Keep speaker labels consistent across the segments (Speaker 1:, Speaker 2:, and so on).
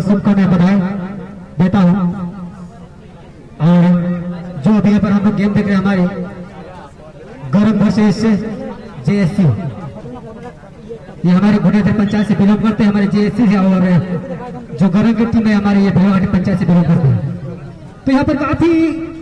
Speaker 1: बहुत शुभकामनाएं बधाई देता हूँ। और जो अभी यहाँ पर हम लोग गेम देख रहे हैं हमारे गौरव वर्सेस जेएससी, ये हमारे गुनेतर पंचायत से बिलोंग करते हैं, हमारे जेएससी से। और जो गौरव की टीम है हमारे ये भैया पंचायत से बिलोंग करते हैं। तो यहाँ पर काफी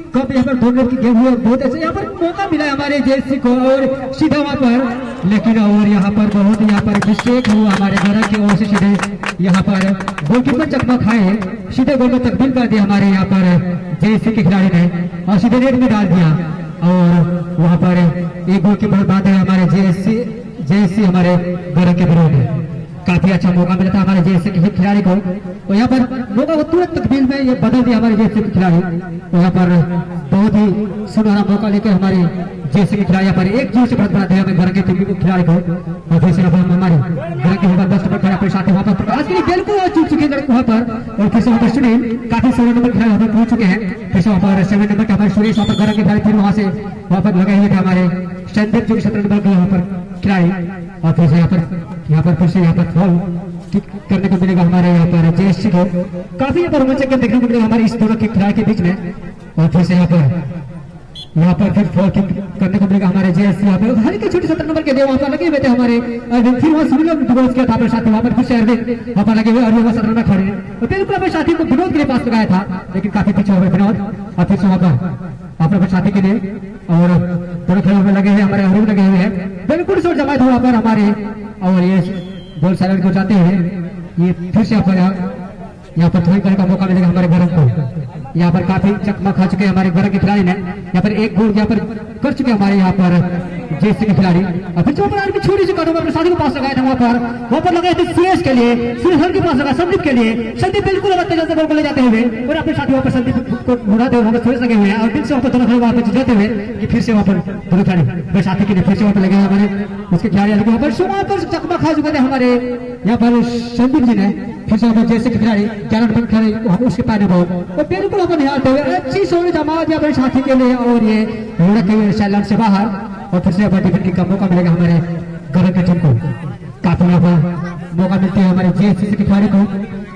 Speaker 1: कब यहाँ पर दोनों की गेम हुई, बहुत अच्छा यहाँ पर मौका मिला है हमारे जेएससी को और सीधा वहां पर, लेकिन और यहाँ पर बहुत यहाँ पर मिस्टेक हुआ हमारे गौरव की ओर से। सीधे यहाँ पर गोलकीपर चकमा खाए, सीधे गोल में तकमील कर दिया हमारे यहाँ पर जेएससी के खिलाड़ी ने और सीधे नेट में डाल दिया। और वहां पर एक गोल के बाद है हमारे जेएससी हमारे गौरव के विरोध। काफी अच्छा मौका मिला था हमारे जेएससी के खिलाड़ी को और यहाँ पर मौका को तुरंत तकमील में ये बदल दिया हमारे जेएससी के खिलाड़ी। और यहाँ पर बहुत ही सुनहरा मौका लेकर हमारे जेएससी के खिलाड़ी यहाँ पर एक जोर से बढ़त बनाते हैं हमें घर के टीम के खिलाड़ी को। और फिर से हमारे घर के 10 नंबर खिलाड़ी अपने साथ वहाँ पर प्रकाश के लिए बिल्कुल चूक चुके हैं वहाँ पर। और फिर से वहाँ पर सुनील काफी 16 नंबर खिलाड़ी वहाँ पर पहुंच चुके हैं। फिर से वहाँ पर 7 नंबर के हमारे सुरेश वहाँ पर घर के खिलाड़ी फिर वहाँ से वहाँ पर लगे हुए थे हमारे संदीप जो 17 नंबर के यहाँ पर खिलाड़ी। और फिर से यहाँ पर फिर से यहाँ पर फॉल करने को मिलेगा हमारे यहाँ पर जेएससी को। काफी यहाँ पर रोमांचक देखने को मिलेगा हमारे इस दोनों के खिलाड़ी के बीच में। और फिर से यहाँ पर फिर फॉल करने को मिलेगा हमारे जेएससी। यहाँ पर हल्के छोटे 17 नंबर के दे वहाँ पर लगे हुए थे हमारे अरविंद, फिर वहाँ सुनील विनोद किया था अपने साथी वहाँ पर। फिर से अरविंद वहाँ पर लगे हुए और वहाँ 17 नंबर खड़े और बिल्कुल अपने साथी को विनोद के लिए पास लगाया था, लेकिन काफी पीछे हो गए विनोद। और फिर से वहाँ पर अपने साथी के लिए और दोनों खेलों में लगे हुए हमारे अरुण लगे हुए हैं, बिल्कुल शोर जमाया था वहाँ पर हमारे। और ये बॉल साइड को जाते हैं, ये फिर से यहाँ पर थ्रो करने का मौका मिलेगा हमारे गौरव को। यहाँ पर काफी चकमा खा चुके हैं हमारे गौरव के खिलाड़ी ने, यहाँ पर एक गोल यहाँ पर कर चुके हमारे यहाँ पर जेएससी के खिलाड़ी। और फिर जो छोटी सी कदम अपने साथी को पास लगाया था वहाँ पर लगाए थे सुरेश के लिए, सुरेश के पास लगा संदीप के लिए, संदीप बिल्कुल गोल को ले जाते हुए और अपने साथी वहाँ पर संदीप को घुराते हुए वहाँ पर सुरेश लगे हुए हैं। और फिर से वहाँ पर दोनों खिलाड़ी वहाँ पर जाते हुए कि फिर से वहाँ पर दोनों खिलाड़ी अपने साथी के लिए फिर से वहाँ पर लगे हमारे उसके खिलाड़ी वहाँ पर चकमा खा चुके थे हमारे यहाँ पर संदीप जी ने। फिर से वहाँ पर जेएससी के खिलाड़ी 11 नंबर खिलाड़ी उसके पाने बहुत और बिल्कुल अपन निहारते हुए अच्छी सोनी जमा दिया अपने साथी के लिए और ये लुढ़क हुए सैलान से बाहर। और फिर से यहाँ पर डिफेंड का मौका मिलेगा हमारे गौरव की टीम को। काफी यहाँ पर मौका मिलती है हमारे जेएससी के खिलाड़ी को।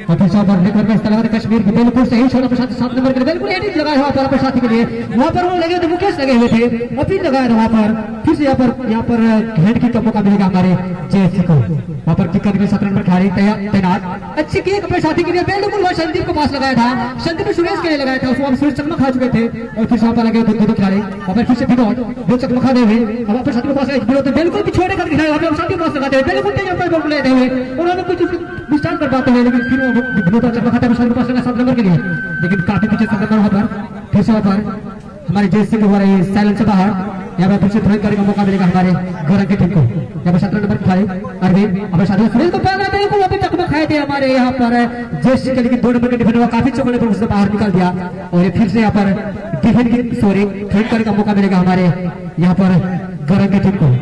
Speaker 1: और फिर से नेटवर्क में इस्तेमाल कश्मीर की बिल्कुल सही शॉट अपने साथ 7 नंबर के बिल्कुल एडिट लगाया वहाँ पर अपने साथी के लिए, वहाँ पर वो लगे थे मुकेश लगे हुए थे और फिर लगाया था वहाँ पर। फिर से यहाँ पर हेड किक का मौका मिलेगा हमारे जेएससी को। वहाँ पर किक करने के लिए 17 नंबर खिलाड़ी तैनात, अच्छी किक अपने साथी के लिए बिल्कुल वहाँ संदीप को पास लगाया था, संदीप ने सुरेश के लिए लगाया था, उसको सुरेश चकमा खा चुके थे। और फिर वहाँ पर लगे दो खिलाड़ी वहाँ पर फिर से विनोद चकमा खा दे हुए वहाँ पर साथी को पास बिल्कुल पिछोड़े कर खिलाड़ी वहाँ पर साथी को पास लगाते हुए बिल्कुल तेज पर गोल लेते हुए उन्होंने कुछ विस्तार कर पाते हैं, लेकिन फिर विनोद चकमा खाता है पास लगा 7 नंबर के लिए, लेकिन काफी पीछे 7 नंबर वहाँ पर। फिर से वहाँ पर हमारे जेएससी को साइलेंस से बाहर यहाँ पर फिर से थ्रो करने का मौका मिलेगा हमारे गौरव की टीम को। यहाँ पर 17 नंबर खिलाड़ी अरविंद अपने साथी सुनील को बिल्कुल वहाँ पे चकमा खाए थे हमारे यहाँ पर जेएससी के, लेकिन 2 नंबर के डिफेंडर काफी चौकने पर उससे बाहर निकल दिया। और फिर से यहाँ पर डिफेंड की थ्रो करने का मौका मिलेगा हमारे यहाँ पर गौरव की टीम को।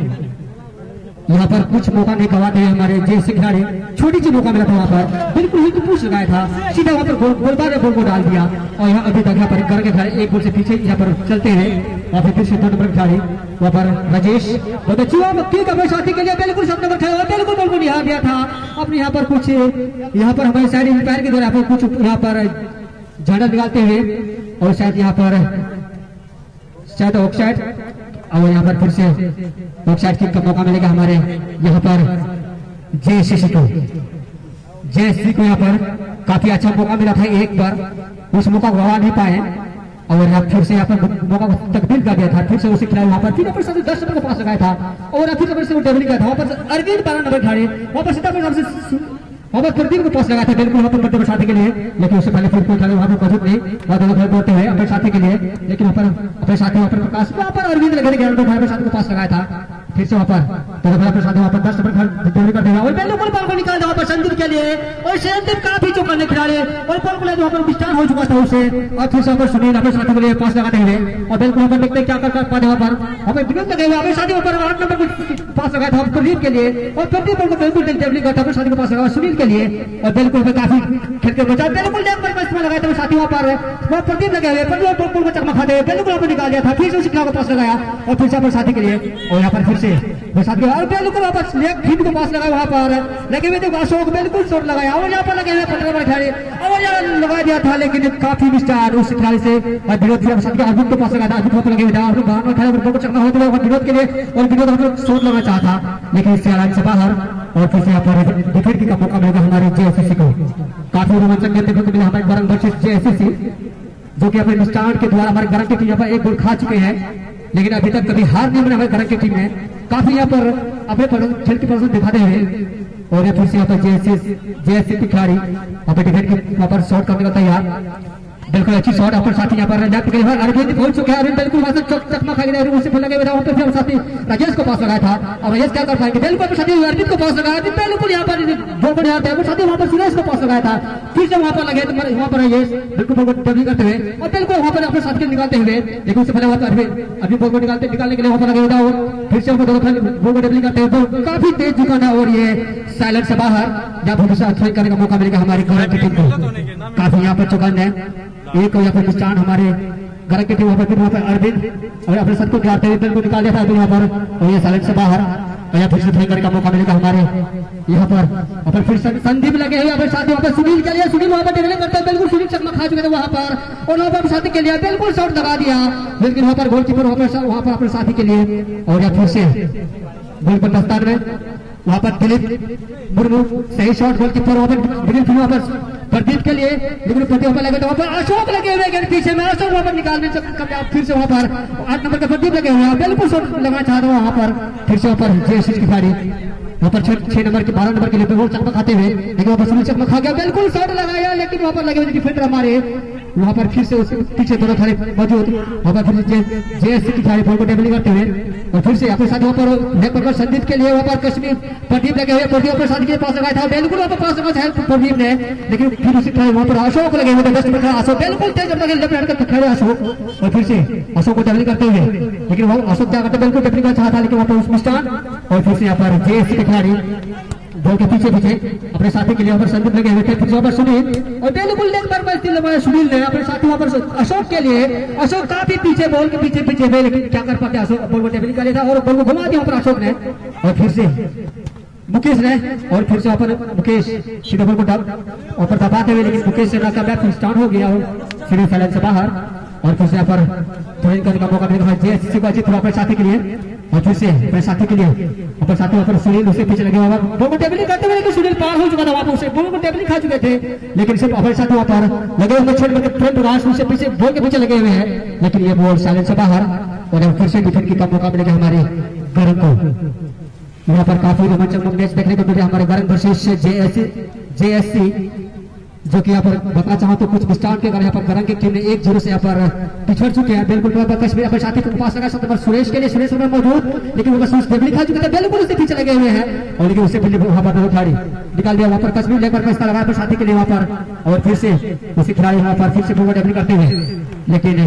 Speaker 1: यहाँ पर कुछ मौका नहीं गवाते हैं हमारे जेएससी खिलाड़ी, छोटी सी मौका मिला था वहाँ पर बिल्कुल ही पूछ लगाया था, सीधा वहाँ पर गोलबार गोल को डाल दिया। और यहाँ अभी तक यहाँ पर गौरव के खिलाड़ी एक गोल से पीछे यहाँ पर चलते हैं। और फिर से 2 नंबर खिलाड़ी वहाँ पर राजेश बहुत अच्छी अपने साथी के लिए बिल्कुल 7 नंबर खिलाड़ी बिल्कुल गोल को निहार दिया था। अपने यहाँ पर कुछ यहाँ पर हमारे साइड एम्पायर के द्वारा कुछ यहाँ पर झंडा निकालते हुए और शायद यहाँ पर शायद ऑफसाइड। और यहाँ पर फिर से ऑफसाइड किक का मौका मिलेगा हमारे यहाँ पर जेएससी को। यहाँ पर काफी अच्छा मौका मिला था एक बार, उस मौका को गवा नहीं पाए और यहाँ फिर से यहाँ पर मौका तकमील कर दिया था। फिर से उसी खिलाड़ी वहाँ पर फिर 10 नंबर को पास लगाया था और फिर से वो टेबल किया था वहाँ पर अरविंद 12 नंबर खिलाड़ी वहाँ पर सीधा वहाँ पर प्रदीप को पास लगाया था बिल्कुल वहाँ पर बड़े साथी के लिए, लेकिन उससे पहले फिर कोई खिलाड़ी वहाँ पर मौजूद नहीं वहाँ दोनों खिलाड़ी बोलते हुए अपने साथी के लिए, लेकिन वहाँ पर अपने साथी वहाँ पर प्रकाश वहाँ पर अरविंद लगे थे अपने साथी को पास लगाया था। फिर से वहाँ पर दोनों खिलाड़ी साथी वहाँ पर 10 नंबर डिलीवरी करते हैं और बिल्कुल बॉल को निकाल दिया वहाँ पर संदीप के लिए और संदीप काफी चौकने खिलाड़ी और बॉल को वहाँ पर विस्तार हो चुका था उसे। और फिर से वहाँ पर सुनील अपने साथी के लिए पास लगाते हुए और बिल्कुल वहाँ पर देखते क्या कर पाते वहाँ पर विनोद लगे हुए अपने साथी वहाँ पर 8 नंबर को पास लगाया था प्रदीप के लिए और प्रदीप बॉल को बिल्कुल टेबलिंग करता अपने साथी को पास लगा सुनील के लिए और बिल्कुल काफी खेल के बचा बिल्कुल लेग पर इस्तेमाल लगाया था साथी वहाँ पर वहाँ प्रदीप लगे हुए प्रदीप बॉल को चकमा खाते बिल्कुल वहाँ पर निकाल दिया था। फिर से उसी खिलाड़ी को पास लगाया और फिर से अपने साथी के लिए और यहाँ पर फिर से साथ बिल्कुल वापस लेग हिट को पास लगा वहां पर लगे हुए थे अशोक बिल्कुल शॉट लगाया और यहाँ पर लगे हुए 15 नंबर खिलाड़ी और यहाँ लगा दिया था लेकिन काफी मिस्टर उस खिलाड़ी से और विनोद अर्जुन को पास लगा था अर्जुन को लगे हुए था बाहर में खड़े बिल्कुल चलना होता है विनोद के लिए और विनोद शॉट लगाना चाहा था लेकिन इससे लाइन से बाहर और फिर से यहाँ पर डिफेंड का मौका मिलेगा हमारे जेएससी को। काफी रोमांचक गेम देखने को मिला हमारे गरंग वर्सेस जेएससी जो कि अपने स्टार्ट के द्वारा हमारे गरंग की टीम यहाँ पर एक गोल खा चुके हैं लेकिन अभी तक कभी हार नहीं बना हमारे गरंग की टीम में। काफी यहाँ पर अपने खेल की प्रदर्शन दिखाते हुए और ये फिर से यहाँ पर जेएससी की खिलाड़ी अपने डिफेंड के वहाँ पर शॉट करने का तैयार बिल्कुल अच्छी शॉट अपन साथी यहाँ पर लेफ्ट के अरविंद पहुंच चुके हैं अरविंद बिल्कुल वहां से चकमा खा गया उससे लगे हुए वहां पर फिर साथी राजेश को पास लगाया था अब राजेश क्या कर पाएंगे बिल्कुल साथी अरविंद को पास लगाया बिल्कुल यहाँ पर दो बढ़िया थे वो साथी वहां पर सुरेश को पास लगाया था फिर से वहां पर लगे तो वहां पर राजेश बिल्कुल डबलिंग करते हुए और बिल्कुल वहां पर अपने साथी निकालते हुए लेकिन उससे पहले वहां पर अरविंद बॉल को निकालने के लिए वहां पर लगे हुए था और फिर से दोनों बॉल को डबलिंग करते हुए काफी तेज झुकाना और ये साइलेंट से बाहर जब भविष्य अच्छा करने का मौका मिलेगा हमारी गरंग की टीम को। काफी यहाँ पर चौकन है एक यहाँ पर स्टार्ट हमारे गरंग की टीम वहां पर अरविंद और अपने साथ को गिराते हुए बिल्कुल निकाल दिया था तो यहाँ पर और ये साइलेंट से बाहर और यहाँ फिर से ट्राई करने का मौका मिलेगा हमारे यहाँ पर फिर संदीप लगे हुए अपने साथ वहाँ पर सुनील के लिए सुनील वहाँ पर ड्रिबलिंग करते हैं बिल्कुल सुनील चकमा खा चुके थे वहाँ पर और वहाँ पर साथी के लिए बिल्कुल शॉट लगा दिया लेकिन वहाँ पर गोलकीपर वहाँ पर अपने साथी के लिए और यहाँ फिर से गोल पर दस्तान में वहाँ पर दिलीप मुर्मू सही शॉट गोलकीपर वहाँ पर प्रदीप के लिए लेकिन प्रदीप पर लगे तो वहाँ पर अशोक लगे हुए पीछे में अशोक वहाँ पर निकालने से फिर से वहाँ पर 8 नंबर का प्रदीप लगे हुए बिल्कुल शॉट लगाना चाहता हूँ वहाँ पर फिर से वहाँ पर जेएससी की खिलाड़ी वहाँ पर 6 नंबर के 12 नंबर के लिए बिल्कुल चकमा खाते हुए लेकिन वहाँ पर सुनील चकमा खा गया बिल्कुल शॉट लगाया लेकिन वहाँ पर लगे हुए डिफेंडर हमारे वहाँ पर फिर से उसके पीछे दोनों खड़े मौजूद वहाँ पर फिर जेएससी की खिलाड़ी बॉल को टेबलिंग करते हुए और फिर से अपने साथ वहाँ पर लेग पर संदीप के लिए वहाँ पर कश्मीर प्रदीप लगे हुए प्रदीप अपने साथ के पास लगाया था बिल्कुल वहाँ पर पास लगाया था प्रदीप ने लेकिन फिर उसी खिलाड़ी वहाँ पर अशोक लगे हुए थे 10 नंबर अशोक बिल्कुल तेज अपना लेफ्ट हैंड का खड़े अशोक और फिर से अशोक को टेबलिंग करते हुए लेकिन वो अशोक क्या करते बिल्कुल टेबलिंग करना चाहता लेकिन वहाँ पर उसमें स्टान और फिर से यहाँ पर जेएससी के खिलाड़ी बॉल के पीछे अपने साथी के लिए वहाँ पर संदीप लगे हुए थे फिर वहाँ पर सुनील और बिल्कुल लेग पर स्थिर लगाया सुनील ने अपने साथी वहाँ पर अशोक के लिए अशोक काफी पीछे बॉल के पीछे हुए लेकिन क्या कर पाते अशोक बॉल को टेबलिंग कर लिया था और बॉल को घुमा दिया वहाँ पर अशोक ने और फिर से मुकेश ने और फिर से वहाँ पर मुकेश सीधा बॉल को वहाँ पर दबाते हुए लेकिन मुकेश से फिर स्टार्ट हो गया और सीधे साइलेंस से बाहर और फिर से यहाँ पर थ्रोइंग करने का मौका मिलेगा जेएससी को अच्छी अपने साथी के लिए और फिर से अपने साथी के लिए अपने साथी वहाँ पर सुनील उससे पीछे लगे हुआ बॉल को टेबलिंग करते हुए लेकिन सुनील पार हो चुका था वहाँ पर उसे बॉल को टेबलिंग खा चुके थे लेकिन सिर्फ अपने साथी वहाँ पर लगे हुए छेड़ फ्रंट राश उससे पीछे बॉल के पीछे लगे हुए हैं लेकिन ये बॉल साइलेंस से बाहर और फिर से डिफेंड का मौका मिलेगा हमारे गरंग को। यहाँ पर काफी रोमांचक मैच देखने को मिले हमारे गरंग वर्सेस जेएससी जो कि यहाँ पर बताना चाहूँ तो कुछ स्टार्ट के कारण यहाँ पर गरंग की टीम ने 1-0 से यहाँ पर पिछड़ चुके हैं बिल्कुल कश्मीर अपने साथी को पास लगा सकते सुरेश के लिए सुरेश मौजूद लेकिन वो टेबलिंग खा चुके थे बिल्कुल उससे पीछे लगे हुए हैं और लेकिन उससे पहले वहाँ पर खिलाड़ी निकाल दिया वहाँ पर कश्मीर लेकर पैसा लगा अपने साथी के लिए वहाँ पर और फिर से उसी खिलाड़ी वहाँ पर फिर से बॉल टेबलिंग करते हुए लेकिन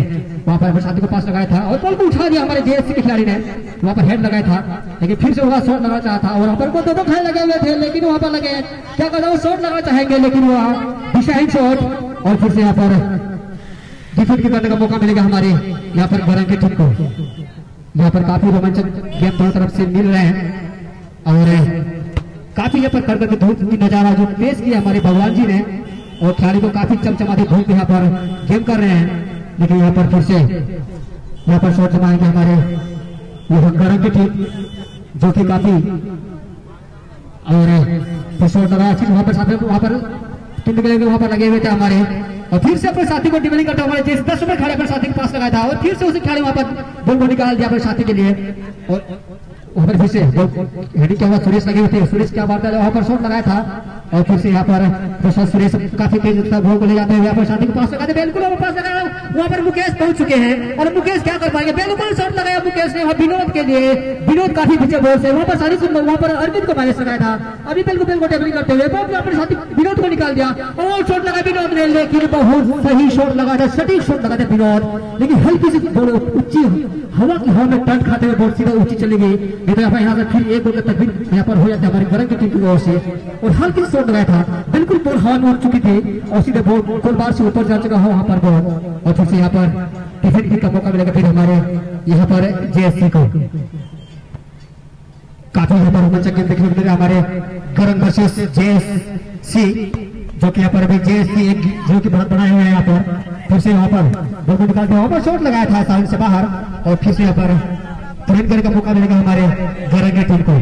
Speaker 1: वहाँ पर अपने साथी को पास लगाया था और बॉल को उठा दिया हमारे जेएससी के खिलाड़ी ने वहाँ पर हेड लगाया था लेकिन फिर से वहाँ शॉट लगाना चाहा था और वहाँ पर दोनों खड़े लगे हुए थे लेकिन वहाँ पर लगे क्या कहता है शॉट लगाना चाहेंगे लेकिन वहाँ दिशाहीन शॉट और फिर से यहाँ पर डिफेंड करने का मौका मिलेगा हमारे यहाँ पर गरंग की टीम को। यहाँ पर काफी रोमांचक गेम दोनों तरफ से मिल रहे हैं और काफी यहाँ पर करके धूप की नजारा जो पेश किया हमारे भगवान जी ने और खिलाड़ी को काफी चमचमाती धूप यहाँ पर गेम कर रहे हैं लेकिन यहाँ पर फिर से यहाँ पर शॉट जमाएंगे हमारे यहाँ गरंग की टीम जो कि काफी और फिर शॉट लगाया अच्छी वहाँ पर साथ वहाँ पर टीम के वहाँ पर लगे हुए थे हमारे और फिर से अपने साथी को डिबलिंग करते हमारे जैसे 10 नंबर खड़े अपने साथी के पास लगाया था और फिर से उसे खिलाड़ी वहाँ पर बॉल को निकाल दिया अपने साथी के लिए और वहाँ पर फिर से हेडिंग क्या हुआ सुरेश लगे हुए थे सुरेश क्या बात है वहाँ पर शॉट लगाया था और फिर से यहाँ पर सुरेश काफी तेज बॉल को ले जाते हुए यहाँ पर साथी के पास लगाते बिल्कुल पास लगाया वहाँ पर मुकेश पहुंच चुके हैं और मुकेश क्या कर पाएंगे बिल्कुल शॉट लगाया मुकेश ने विनोद के लिए विनोद काफी पीछे बॉल से वहाँ पर सारी वहाँ पर अरविंद को माइनस लगाया था अभी बिल्कुल को टेबलिंग करते हुए अपने साथी विनोद को निकाल दिया और शॉट लगा विनोद ने लेकिन बहुत सही शॉट लगा था सटीक शॉट लगा था विनोद लेकिन हल्की सी बॉल ऊंची हवा की हवा में टर्न खाते हुए बॉल सीधा ऊंची चली गई नहीं तो यहाँ से फिर एक गोल का तकबीर यहाँ पर हो जाता है हमारी गरंग की टीम की ओर से और हल्की शॉट लगाया था बिल्कुल बॉल हवा में उड़ चुकी थी और सीधे बॉल गोल बार से ऊपर जा चुका है वहाँ पर बॉल और फिर से यहाँ पर डिफेंड का मौका मिलेगा फिर हमारे यहाँ पर जेएससी को काफी यहाँ पर रोमांचक गेम देखने को मिल रहा है हमारे गरंग वर्सेस जेएससी, जो कि यहाँ पर अभी जेएससी एक जो कि बहुत बनाए हुए हैं। यहाँ पर फिर से यहाँ पर बॉल को निकालते वहां पर शॉट लगाया था साइड से बाहर, और फिर से यहाँ पर तुरंत करने का मौका मिलेगा हमारे गरंग टीम को।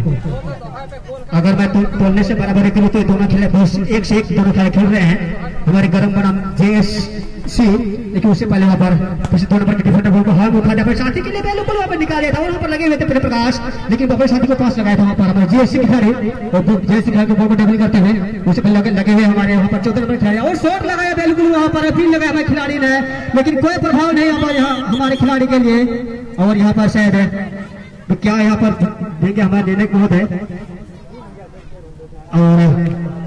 Speaker 1: अगर मैं तोड़ने से बराबरी करूँ तो दोनों खिलाड़ी एक से एक दोनों खिलाड़ी खेल रहे हैं हमारे गरम बनाम जेएससी, लेकिन उससे पहले वहां पर फिर दोनों पर डिफेंडर बॉल को हाथ उठा दिया, साथी के लिए बिल्कुल वहां पर निकाल दिया था, वहां पर लगे हुए थे प्रिय प्रकाश, लेकिन बबल साथी को पास लगाया था वहां पर हमारे जेएससी खिलाड़ी, और जेएससी खिलाड़ी को बॉल को टेबल करते हुए उससे पहले लगे हुए हमारे वहां पर 14 नंबर खिलाड़ी, और शॉट लगाया बिल्कुल वहां पर अपील लगाया हमारे खिलाड़ी ने, लेकिन कोई प्रभाव नहीं यहाँ हमारे खिलाड़ी के लिए। और यहाँ पर शायद तो क्या यहाँ पर देंगे हमारे निर्णय महोदय, और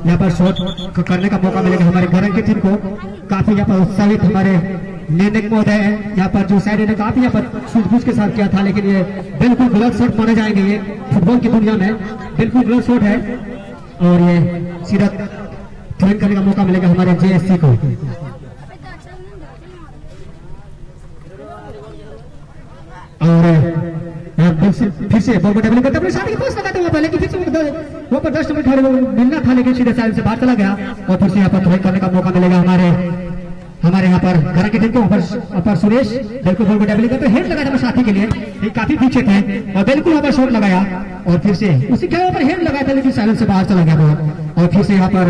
Speaker 1: यहाँ पर शॉट करने का मौका मिलेगा हमारे गरंग की टीम को। काफी यहाँ पर उत्साहित हमारे निर्णय महोदय है, यहाँ पर जो साइड ने काफी यहाँ पर सूझबूझ के साथ किया था, लेकिन ये बिल्कुल गलत शॉट माने जाएंगे, ये फुटबॉल की दुनिया में बिल्कुल गलत शॉट है, और ये सीधा थ्रोइंग करने का मौका मिलेगा हमारे जेएससी को। और फिर से बॉल को टेबलिंग करते अपने साथी के पास लगाते हुए, लेकिन फिर से वो पर 10 नंबर खिलाड़ी मिलना था, लेकिन सीधे साइड से बाहर चला गया, और फिर से यहाँ पर थ्रोइंग करने का मौका मिलेगा हमारे यहाँ पर गरंग की टीम को। ऊपर सुरेश बिल्कुल बॉल को टेबलिंग करते हेड लगाया था साथी के लिए, ये काफी पीछे थे, और बिल्कुल यहाँ पर शॉट लगाया, और फिर से उसी के ऊपर हेड लगाया था, लेकिन साइड से बाहर चला गया बॉल, और फिर से यहाँ पर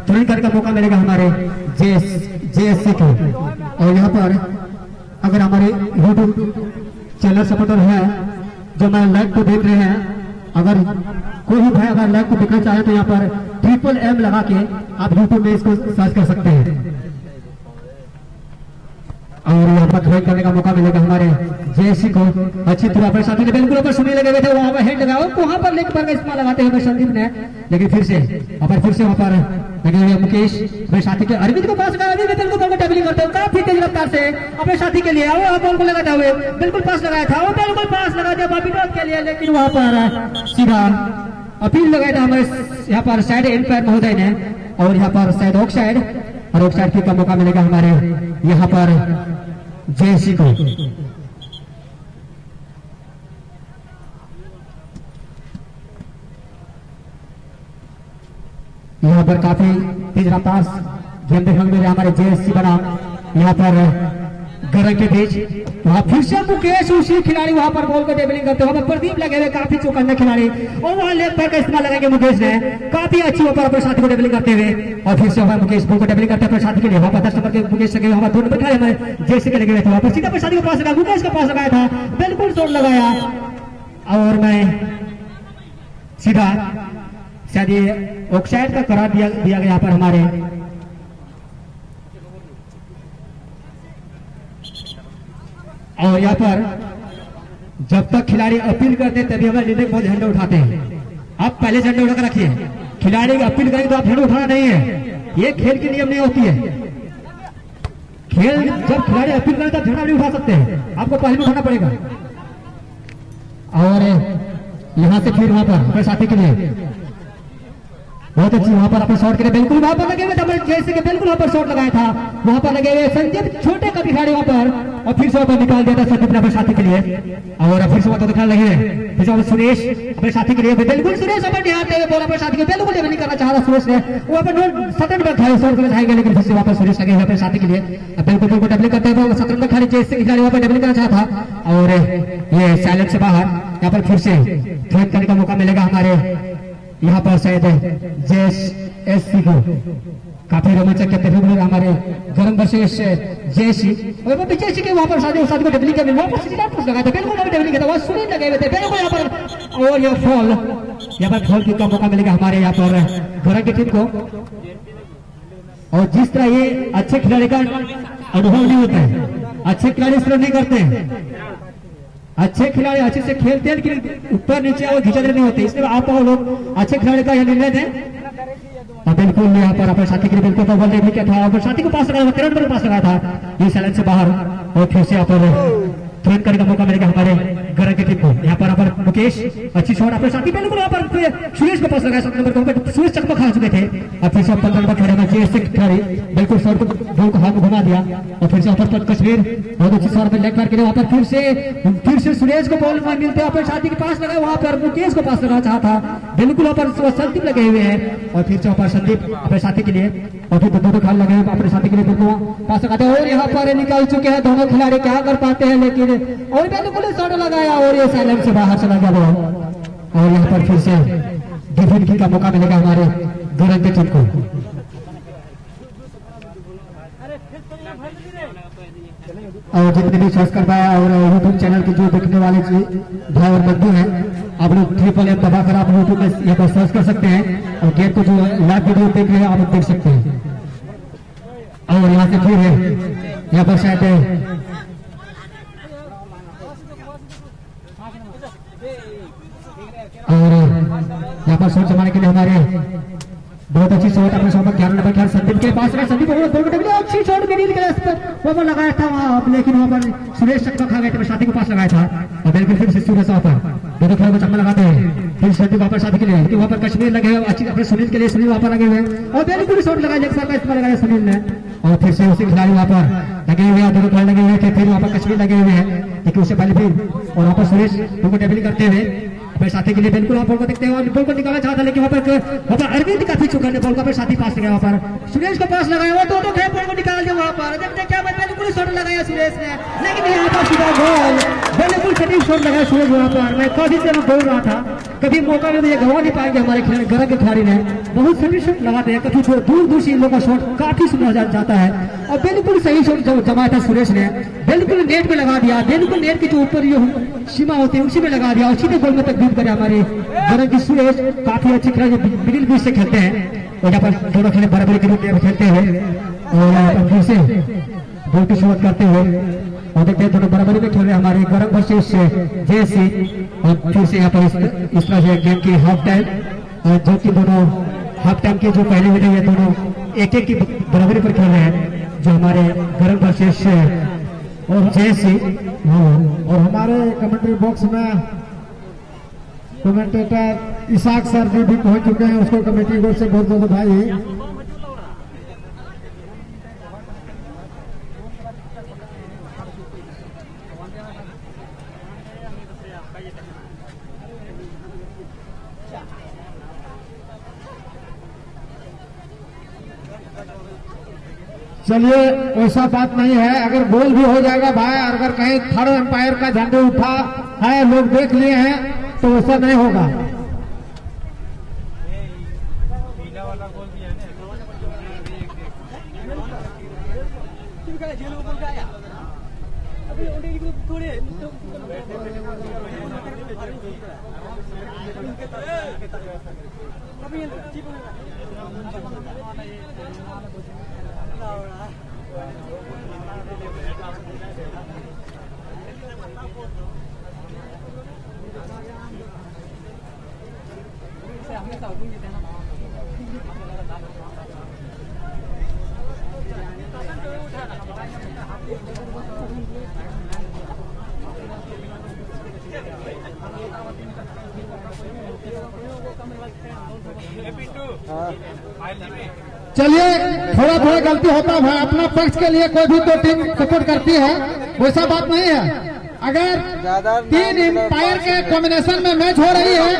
Speaker 1: थ्रोइंग करने का मौका मिलेगा हमारे जेएससी को। और यहाँ पर अगर हमारे यूट्यूब चैनल सपोर्टर है जो हमारे लाइव को देख रहे हैं, अगर कोई भी भाई अगर लाइव को देखना चाहे तो यहाँ पर MM लगा के आप यूट्यूब में इसको सर्च कर सकते हैं, और यहाँ पर थ्रोइंग करने का मौका मिलेगा हमारे जेएससी को। अच्छी तरह पर साथी ने बिल्कुल ऊपर सुनी लगे हुए थे, वहां पर हेड लगाया, वहां पर लेग पर इस्तेमाल लगाते हुए संदीप ने, लेकिन फिर से वहां पर लगे हुए मुकेश अपने साथी के अरविंद को पास लगा, अरविंद बिल्कुल बॉल को टेबलिंग करते हुए काफी तेज रफ्तार से अपने साथी के लिए बॉल को लगाते हुए बिल्कुल पास लगाया था, वो बिल्कुल पास लगा दिया बाबीडोज के लिए, लेकिन वहां पर सीधा अपील लगाया था हमारे यहाँ पर साइड एम्पायर महोदय ने, और यहाँ पर शायद ऑफ साइड का मौका मिलेगा हमारे यहाँ पर जेएससी को। यहाँ पर काफी तेज रफ्तार गेम देखने को मिल रहा है हमारे जेएससी बना यहाँ पर गरंग के बीच, वहां फिर से मुकेश उसी खिलाड़ी वहां पर बॉल को टेबलिंग करते हुए प्रदीप लगे हुए काफी चौकन्ने खिलाड़ी, और वहां लेग पैर का इस्तेमाल लगाएंगे मुकेश ने, काफी अच्छी वहां पर अपने साथी को टेबलिंग करते हुए, और फिर से वहां मुकेश बॉल को टेबलिंग करते हुए अपने साथी के लिए वहां पर 10 नंबर के मुकेश लगे वहां 2 नंबर खिलाड़ी हमारे जेएससी के लगे हुए थे, वहां पर सीधा अपने साथी को पास लगा, मुकेश का पास लगाया था, बिल्कुल शॉट लगाया, और मैं सीधा शायद ये ऑफसाइड का करार दिया गया यहाँ पर हमारे, और यहाँ पर जब तक खिलाड़ी अपील करते हैं तभी हमारे निर्णय बहुत झंडा उठाते हैं। आप पहले झंडा उठाकर रखिए, खिलाड़ी अपील करेंगे तो आप झंडा उठाना नहीं है, ये खेल के नियम नहीं होती है। खेल जब खिलाड़ी अपील करें तब झंडा नहीं उठा सकते हैं, आपको पहले उठाना पड़ेगा। और यहाँ से फिर वहां पर अपने साथी के लिए बहुत अच्छी वहां पर अपने शॉट के लिए बिल्कुल वहां पर लगे हुए थे, जैसे कि बिल्कुल वहां पर शॉट लगाया था, वहां पर लगे हुए संदीप छोटे का खिलाड़ी वहां पर, और फिर से वहां पर निकाल दिया था संदीप ने अपने साथी के लिए, और फिर से वहां दिखाने लगे फिर से सुरेश अपने साथी के लिए बिल्कुल सुरेश अपने हाथ में बोला अपने साथी के बिल्कुल नहीं करना चाह रहा सुरेश ने, वहां पर 7 नंबर खिलाड़ी शॉट करना चाहेंगे, लेकिन फिर से वहां पर सुरेश लगे हुए अपने साथी के लिए बिल्कुल बिल्कुल डबलिंग करते हुए 7 नंबर खिलाड़ी जैसे खिलाड़ी वहां पर डबलिंग करना चाहा था, और ये साइलेंट से बाहर यहाँ पर फिर से थ्रोइंग करने का मौका मिलेगा हमारे यहाँ पर शायद जेएससी को। काफी रोमांचक कहते हैं हमारे गरम वर्सेस जेएससी, और जेएससी के वहां पर साथी को टेबलिंग कर वहां पर सीधा पुश लगाया था, बिल्कुल टेबलिंग किया था, वहां सुनील लगे हुए थे बिल्कुल यहाँ पर, और ये फॉल किक का मौका मिलेगा हमारे यहाँ पर गरम की टीम को। और जिस तरह ये अच्छे खिलाड़ी का अनुभव नहीं होता है, अच्छे खिलाड़ी इस तरह नहीं करते हैं, अच्छे खिलाड़ी अच्छे से खेलते हैं लेकिन ऊपर नीचे और खींचा नहीं होते, इसलिए आप लोग अच्छे खिलाड़ी का यह निर्णय दें। और बिल्कुल यहाँ पर अपने साथी के लिए बिल्कुल बॉल किया था, और साथी को पास लगाया 13 नंबर पास लगाया था, ये साइलेंस से बाहर, और फिर से यहाँ पर ट्रेन करने का मौका मिलेगा हमारे घर के टीम को। यहाँ पर मुकेश अच्छी शॉट अपने साथी बिल्कुल वहाँ पर सुरेश को पास लगाया 7 नंबर को, सुरेश चकमा खा चुके थे। अब फिर से 15 नंबर खड़े में जेएस खिलाड़ी बिल्कुल शॉट को बॉल को हाथ में घुमा दिया और फिर से वहाँ पर कश्मीर बहुत अच्छी शॉट में लेग मार के वहाँ पर फिर से सुरेश को बॉल मिलते हैं अपने साथी के पास लगा, वहाँ पर मुकेश को पास लगाना चाहा था, बिल्कुल वहाँ पर संदीप लगे हुए हैं और फिर से वहाँ पर संदीप अपने साथी के लिए और फिर दोनों खाल लगे हुए अपने साथी के लिए दोनों पास लगाते हैं और यहाँ पर निकल चुके हैं दोनों खिलाड़ी, क्या कर पाते हैं लेकिन और बिल्कुल शॉट लगाया और ये साइलेंस से बाहर चला गया वो। और यहाँ पर फिर से डिफेंड का मौका मिलेगा हमारे गरज की टीम को। और जितने भी सर्च कर पाया और यूट्यूब चैनल के जो देखने वाले भाई और बंधु हैं, आप लोग FFF दबाकर आप यूट्यूब में यहाँ पर सर्च कर सकते हैं और गेम को जो लाइव वीडियो देख रहे हैं आप देख सकते हैं। और यहाँ से फिर है यहाँ पर शायद और यहाँ पर शॉट जमाने के लिए हमारे बहुत अच्छी शॉट अपने शॉट पर 11 नंबर खेल संदीप के पास रहा, संदीप अच्छी शॉट मिली वहाँ पर लगाया था वहाँ, लेकिन वहाँ पर सुरेश चक्का खा गए थे, साथी के पास लगाया था और बिल्कुल फिर से सुरेश वहाँ पर दोनों खिलाड़ियों को चक्का लगाते हैं। फिर संदीप वहाँ पर साथी के लिए वहाँ पर कश्मीर लगे हुए अच्छी अपने सुनील के लिए, सुनील वहाँ पर लगे हुए और बिल्कुल शॉट लगाया लेग का इस्तेमाल लगाया सुनील ने और फिर से उसी खिलाड़ी वहाँ पर लगे हुए हैं, दोनों खिलाड़ी लगे हुए थे, फिर वहाँ पर कश्मीर लगे हुए हैं लेकिन उससे पहले फिर और वहाँ पर सुरेश उनको टेबलिंग करते हुए अपने साथी के लिए बिल्कुल आप बॉल को देखते हैं और बॉल को निकालना चाहता लेकिन वहाँ पर अरविंद काफी चुका ने बॉल को अपने साथी पास लगाया, वहाँ पर सुरेश को पास लगाया और दोनों खेल बॉल को निकाल दिया वहाँ पर, देखते क्या बिल्कुल शॉट लगाया सुरेश ने लेकिन यहाँ पर सीधा गोल, बिल्कुल सटीक शॉट लगाया सुरेश वहाँ पर। मैं काफी देर बोल रहा था कभी मौका में ये गवा नहीं पाएंगे हमारे खिलाड़ी, गरज के खिलाड़ी ने बहुत सटीक शॉट लगाते हैं, कभी दूर दूर से इन लोगों का शॉट काफी सुंदर जाता है और बिल्कुल सही शॉट जमाया था सुरेश ने, बिल्कुल नेट में लगा दिया, बिल्कुल नेट के जो ऊपर जो सीमा होती है उसी में लगा दिया और सीधे गोल में तकदीर करे हमारे गरज की सुरेश। काफी अच्छे खिलाड़ी मिडिल बीच से खेलते हैं और यहाँ पर दोनों खिलाड़ी बराबरी के रूप में खेलते हुए और यहाँ पर फिर से बॉल की शुरुआत करते हुए और देखते हैं दोनों बराबरी में खेल रहे हैं हमारे गरज वर्सेस जेएससी और फिर से यहाँ पर इस तरह से गेम की हाफ टाइम जो कि दोनों हाफ टाइम के जो पहले हुए ये दोनों एक की बराबरी पर खेल रहे हैं जो हमारे गरज वर्सेस और जेएससी।
Speaker 2: और हमारे कमेंट्री बॉक्स में कमेंटेटर इसाक सर भी पहुंच चुके हैं, उसको कमेटी बोर्ड से बहुत बहुत बधाई। चलिए वैसा बात नहीं है, अगर गोल भी हो जाएगा भाई, अगर कहीं थर्ड एम्पायर का झंडे उठा है लोग देख लिए हैं तो वैसा नहीं होगा। चलिए थोड़ा थोड़ा गलती होता है, अपना पक्ष के लिए कोई भी तो टीम सपोर्ट करती है, वैसा बात नहीं है। अगर 3 एम्पायर के कॉम्बिनेशन में मैच हो रही है,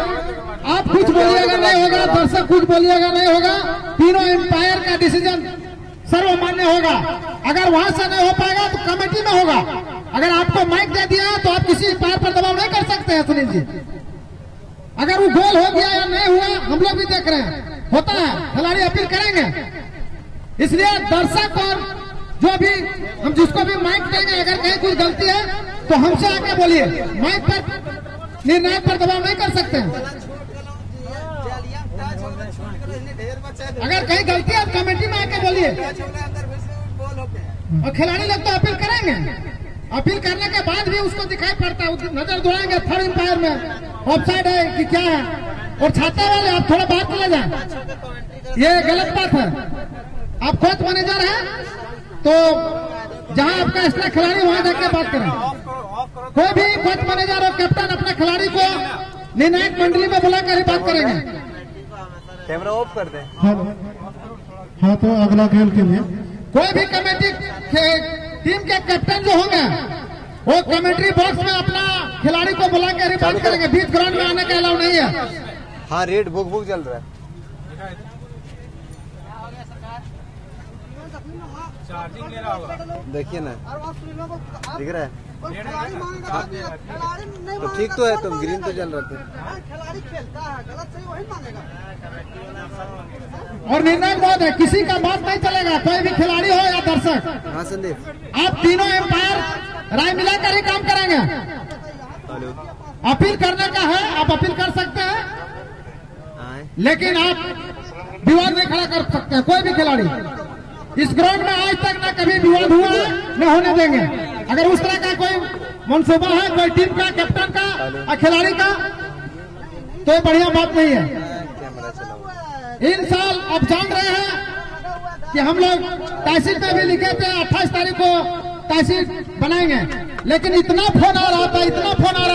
Speaker 2: आप कुछ बोलिएगा नहीं होगा, दर्शक कुछ बोलिएगा नहीं होगा, तीनों एम्पायर का डिसीजन सर्वमान्य होगा। अगर वहां से नहीं हो पाएगा तो कमेटी में होगा। अगर आपको माइक दे दिया तो आप किसी एम्पायर पर दबाव नहीं कर सकते हैं सुनील जी। अगर वो गोल हो गया या नहीं हुआ हम लोग भी देख रहे हैं, होता है, खिलाड़ी अपील करेंगे। इसलिए दर्शक और जो भी हम जिसको भी माइक देंगे, अगर कहीं कुछ गलती है तो हमसे आके बोलिए, माइक पर निर्णय पर दबाव नहीं कर सकते हैं। अगर कहीं गलती है तो कमेटी में आके बोलिए और खिलाड़ी लोग तो अपील करेंगे। अपील करने के बाद भी उसको दिखाई पड़ता है, नजर दौड़ाएंगे थर्ड एम्पायर में ऑफसाइड है कि क्या है, और छाते वाले आप थोड़ा बाहर चले जाए, ये गलत बात है। आप कोच मैनेजर हैं तो जहां आपका एक्स्ट्रा खिलाड़ी वहां जाके बात करें। कोई भी कोच मैनेजर और कैप्टन अपने खिलाड़ी को निर्णायक मंडली में बुलाकर ही बात करेंगे।
Speaker 3: कैमरा ऑफ कर दे।
Speaker 2: हाँ, तो अगला खेल के लिए कोई भी कमेटी टीम के कैप्टन जो होंगे वो कमेंट्री बॉक्स में अपना खिलाड़ी को बुलाकर ही बात करेंगे। बीच ग्राउंड में आने का अलाउ नहीं है।
Speaker 3: हाँ, रेड बुक बुक चल रहा है। देखिए ना, दिख रहा है। तो ठीक तो है, तुम ग्रीन तो चल रहे थे।
Speaker 2: और निर्णायक बहुत है, किसी का बात नहीं चलेगा, कोई भी खिलाड़ी हो या दर्शक।
Speaker 3: हाँ संदीप,
Speaker 2: आप तीनों एम्पायर राय मिलाकर ही काम करेंगे। अपील करने का है, आप अपील कर सकते हैं, लेकिन आप विवाद नहीं खड़ा कर सकते। कोई भी खिलाड़ी इस ग्राउंड में आज तक न कभी विवाद हुआ है, न होने देंगे। अगर उस तरह का कोई मनसूबा है कोई टीम का, कैप्टन का और खिलाड़ी का, तो ये बढ़िया बात नहीं है। इन साल आप जान रहे हैं कि हम लोग तहसील में भी लिखे थे 28 तारीख को तहसील बनाएंगे, लेकिन इतना फोन आ रहा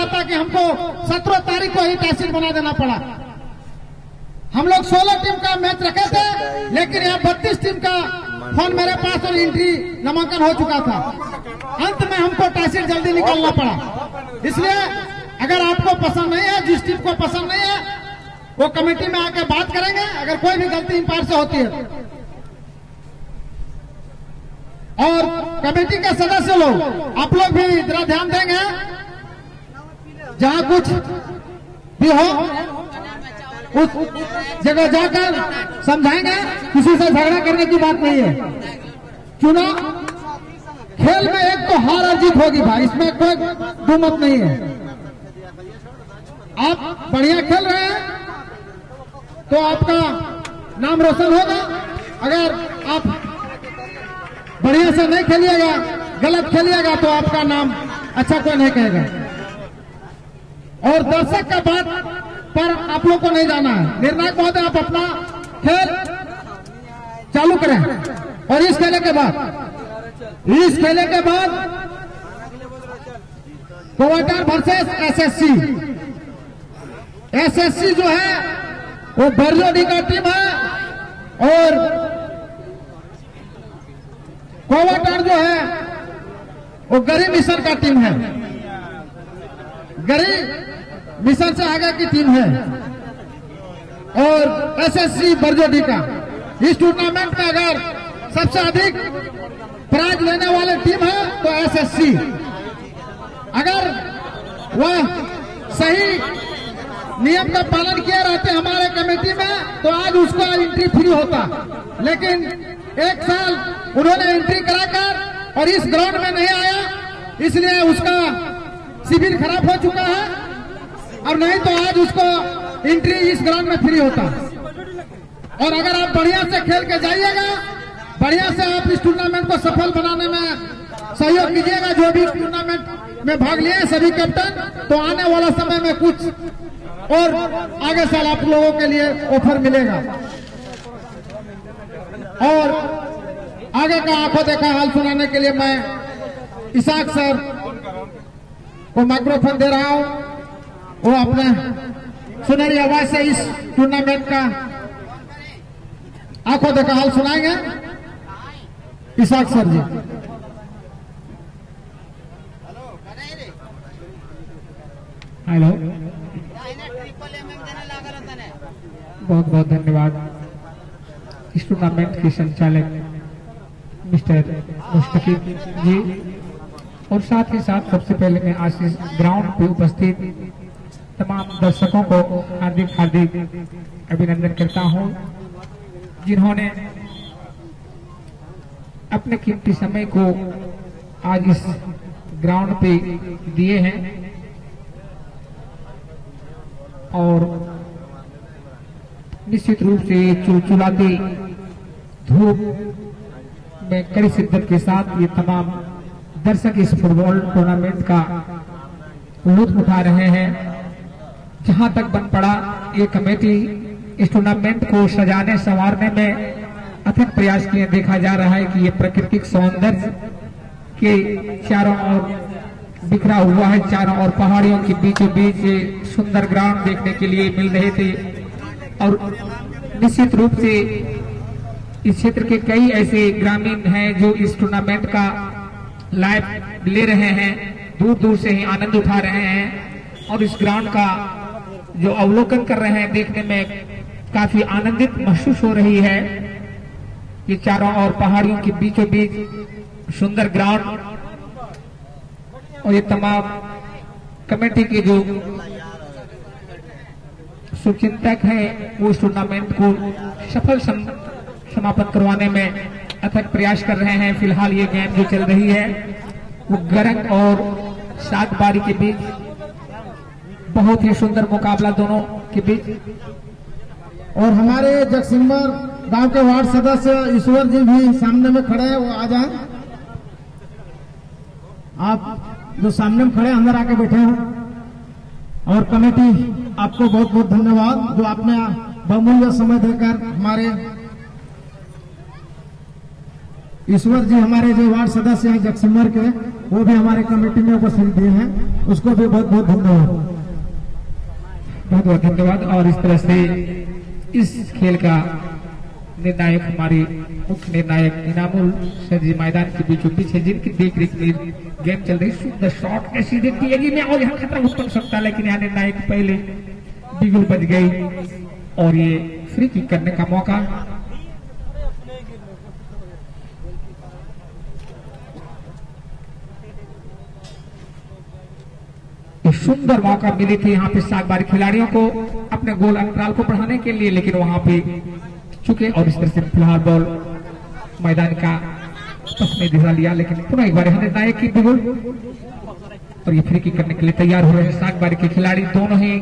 Speaker 2: था कि हमको 17 तारीख को ही तहसील बना देना पड़ा। हम लोग 16 टीम का मैच रखे थे, लेकिन यहाँ 32 टीम का फोन मेरे पास और एंट्री नामांकन हो चुका था। अंत में हमको तहसील जल्दी निकालना पड़ा। इसलिए अगर आपको पसंद नहीं है, जिस टीम को पसंद नहीं है, वो कमेटी में आकर बात करेंगे। अगर कोई भी गलती एम्पायर से होती है, और कमेटी के सदस्य लोग, आप लोग भी जरा ध्यान देंगे, जहां कुछ भी हो उस जगह जाकर समझाएंगे। किसी से झगड़ा करने की बात नहीं है। चुनाव खेल में एक तो हार और जीत होगी भाई, इसमें कोई दुमत नहीं है। आप बढ़िया खेल रहे हैं तो आपका नाम रोशन होगा। अगर आप बढ़िया से नहीं खेलिएगा, गलत खेलिएगा, तो आपका नाम अच्छा कोई नहीं कहेगा। और दर्शक का बात पर आप लोग को नहीं जाना है। निर्णायक महोदय, आप अपना खेल चालू करें। और इस खेले के बाद कोवाटर वर्सेस एसएससी जो है वो बरजोडी का टीम है, और कोवाटर जो है वो गरीब मिशन का टीम है। गरीब मिशन से आगे की टीम है, और एसएससी बरजोडी का। इस टूर्नामेंट में अगर सबसे अधिक प्राइज लेने वाले टीम है तो एसएससी। अगर वह सही नियम का पालन किए रहते हमारे कमेटी में, तो आज उसको एंट्री फ्री होता। लेकिन एक साल उन्होंने एंट्री कराकर और इस ग्राउंड में नहीं आया, इसलिए उसका शिविर खराब हो चुका है, और नहीं तो आज उसको एंट्री इस ग्राउंड में फ्री होता। और अगर आप बढ़िया से खेल के जाइएगा, बढ़िया से आप इस टूर्नामेंट को सफल बनाने में सहयोग कीजिएगा, जो भी टूर्नामेंट में भाग लिए सभी कैप्टन, तो आने वाला समय में कुछ और आगे साल आप लोगों के लिए ऑफर मिलेगा। और आगे का आंखों देखा हाल सुनाने के लिए मैं इसाक सर को माइक्रोफोन दे रहा हूं। वो अपने सुनहरी आवाज से इस टूर्नामेंट का आंखों देखा हाल सुनाएंगे। इसाक सर जी।
Speaker 4: हेलो, बहुत बहुत धन्यवाद इस टूर्नामेंट के संचालक मिस्टर मुश्तकीब जी, और साथ ही साथ सबसे पहले मैं आज इस ग्राउंड पे उपस्थित तमाम दर्शकों को हार्दिक हार्दिक अभिनंदन करता हूं, जिन्होंने अपने कीमती समय को आज इस ग्राउंड पे दिए हैं। और निश्चित रूप से चुलचुलाती धूप में कड़ी शिद्दत के साथ ये तमाम दर्शक इस फुटबॉल टूर्नामेंट का लुत्फ उठा रहे हैं। जहां तक बन पड़ा, ये कमेटी इस टूर्नामेंट को सजाने संवारने में अथक प्रयास किए। देखा जा रहा है कि ये प्राकृतिक सौंदर्य के चारों ओर बिखरा हुआ है चारों और पहाड़ियों के बीचों बीच ये सुंदर ग्राउंड देखने के लिए मिल रहे थे। और निश्चित रूप से इस क्षेत्र के कई ऐसे ग्रामीण हैं जो इस टूर्नामेंट का लाइव ले रहे हैं, दूर दूर से ही आनंद उठा रहे हैं और इस ग्राउंड का जो अवलोकन कर रहे हैं देखने में काफी आनंदित महसूस हो रही है। ये चारों और पहाड़ियों के बीचों बीच सुंदर ग्राउंड और ये तमाम कमेटी के जो शुभचिंतक हैं वो इस टूर्नामेंट को सफल समापन करवाने में अथक प्रयास कर रहे हैं। फिलहाल ये गेम जो चल रही है वो गरंग और सागबारी के बीच बहुत ही सुंदर मुकाबला दोनों के बीच।
Speaker 2: और हमारे जगसिंबर गांव के वार्ड सदस्य ईश्वर जी भी सामने में खड़े हैं, वो आ जाएं। आप जो सामने में खड़े अंदर आके बैठे हैं। और कमेटी आपको बहुत बहुत धन्यवाद जो आपने बहुमूल्य समय देकर हमारे ईश्वर जी हमारे जो वार्ड सदस्य हैं जगसिमर के, वो भी हमारे कमेटी में उपस्थित दिए हैं, उसको भी बहुत बहुत धन्यवाद।
Speaker 4: बहुत बहुत धन्यवाद। और इस तरह से इस खेल का निर्णायक हमारे मुख्य निर्णायक इनामुल सर जी मैदान के बीचों बीच है, जिनकी देख रेख में गेम चल रही। सुंदर शॉट ऐसी देखती है में और यहाँ खतरा उत्पन्न सकता है, लेकिन यहाँ निर्णायक पहले बिगुल बच गई और ये फ्री किक करने का मौका। सुंदर मौका मिली थी यहाँ पे सागबारी खिलाड़ियों को अपने गोल अंतराल को बढ़ाने के लिए, लेकिन वहां पे चुके और इस तरह से फिलहाल बॉल मैदान का पश्चिमी दिशा लिया। लेकिन पुनः एक बार निर्णायक की बिगुल और ये फ्री किक करने के लिए तैयार हो रहे हैं सागबारी के खिलाड़ी। दोनों ही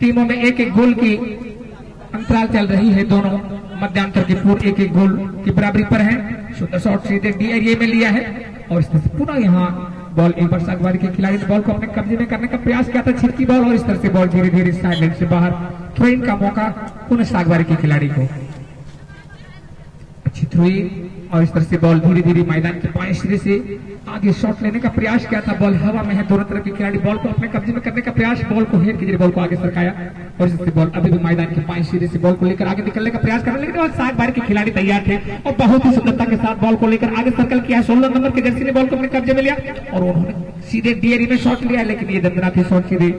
Speaker 4: टीमों में एक एक गोल की अंतराल चल रही है, दोनों मध्यांतर के पूर्व एक एक गोल की बराबरी पर है। सुंदर शॉट सीधे डी एरिया में लिया है और इस तरह से पुनः यहाँ बॉल एक बार सागबारी के खिलाड़ी ने बॉल को अपने कब्जे में करने का प्रयास किया था, छिटकी बॉल और इस तरह से बॉल धीरे धीरे साइड से बाहर। थ्रो इन का मौका पुनः सागबारी के खिलाड़ी को, अच्छी थ्रो इन और इस तरह से बॉल धीरे धीरे मैदान के बाएं सिरे से आगे शॉट लेने का प्रयास किया था। बॉल हवा में है, दोनों तरफ के खिलाड़ी बॉल को अपने कब्जे में करने का प्रयास, बॉल को हेड कीजिए, बॉल को आगे सरकाया और इस तरह से बॉल अभी भी मैदान के बाएं सिरे से बॉल को लेकर आगे निकलने का प्रयास कर रहे, लेकिन सागबारी के खिलाड़ी तैयार थे और बहुत ही सुंदरता के साथ बॉल को लेकर आगे सर्कल किया। 16 नंबर के जर्सी ने बॉल को अपने कब्जे में लिया और उन्होंने सीधे डीएरी में शॉट लिया, लेकिन ये दंदनाती शॉट सीधे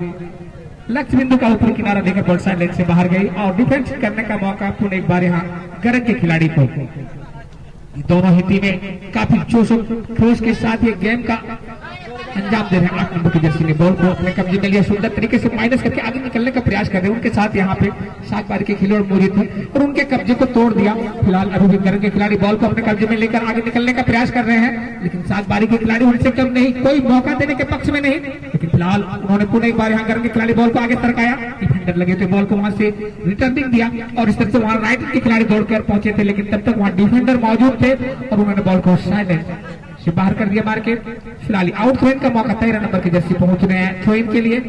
Speaker 4: लक्ष्य बिंदु का ऊपर किनारा देकर बॉल साइड लाइन से बाहर गई और डिफेंस करने का मौका पुनः एक बार यहाँ गरज के खिलाड़ी को। दोनों ही टीमें काफी जोश खरोश के साथ ये गेम का अंजाम दे रहे हैं। 8 नंबर की जर्सी ने बॉल को अपने कब्जे में लिया, सुंदर तरीके से माइनस करके आगे निकलने का प्रयास कर रहे हैं। उनके साथ यहाँ पे सागबारी के खिलाड़ी मौजूद थे और उनके कब्जे को तोड़ दिया। फिलहाल अभी भी गरज के खिलाड़ी बॉल को अपने कब्जे में लेकर आगे निकलने का प्रयास कर रहे हैं, लेकिन सागबारी के खिलाड़ी उनसे कम नहीं, कोई मौका देने के पक्ष में नहीं। लेकिन फिलहाल उन्होंने पुनः एक बार यहाँ गरज के खिलाड़ी बॉल को आगे सरकाया, डिफेंडर लगे थे, बॉल को वहां से रिटर्निंग दिया और इस तरह से वहां राइट के खिलाड़ी दौड़कर पहुंचे थे, लेकिन तब तक वहां डिफेंडर मौजूद थे और उन्होंने बॉल को साइड से बाहर कर दिया मार के। फिलहाल आउट थ्रो इन का मौका 13 नंबर की जर्सी पहुंच रहे हैं थ्रो इन के लिए।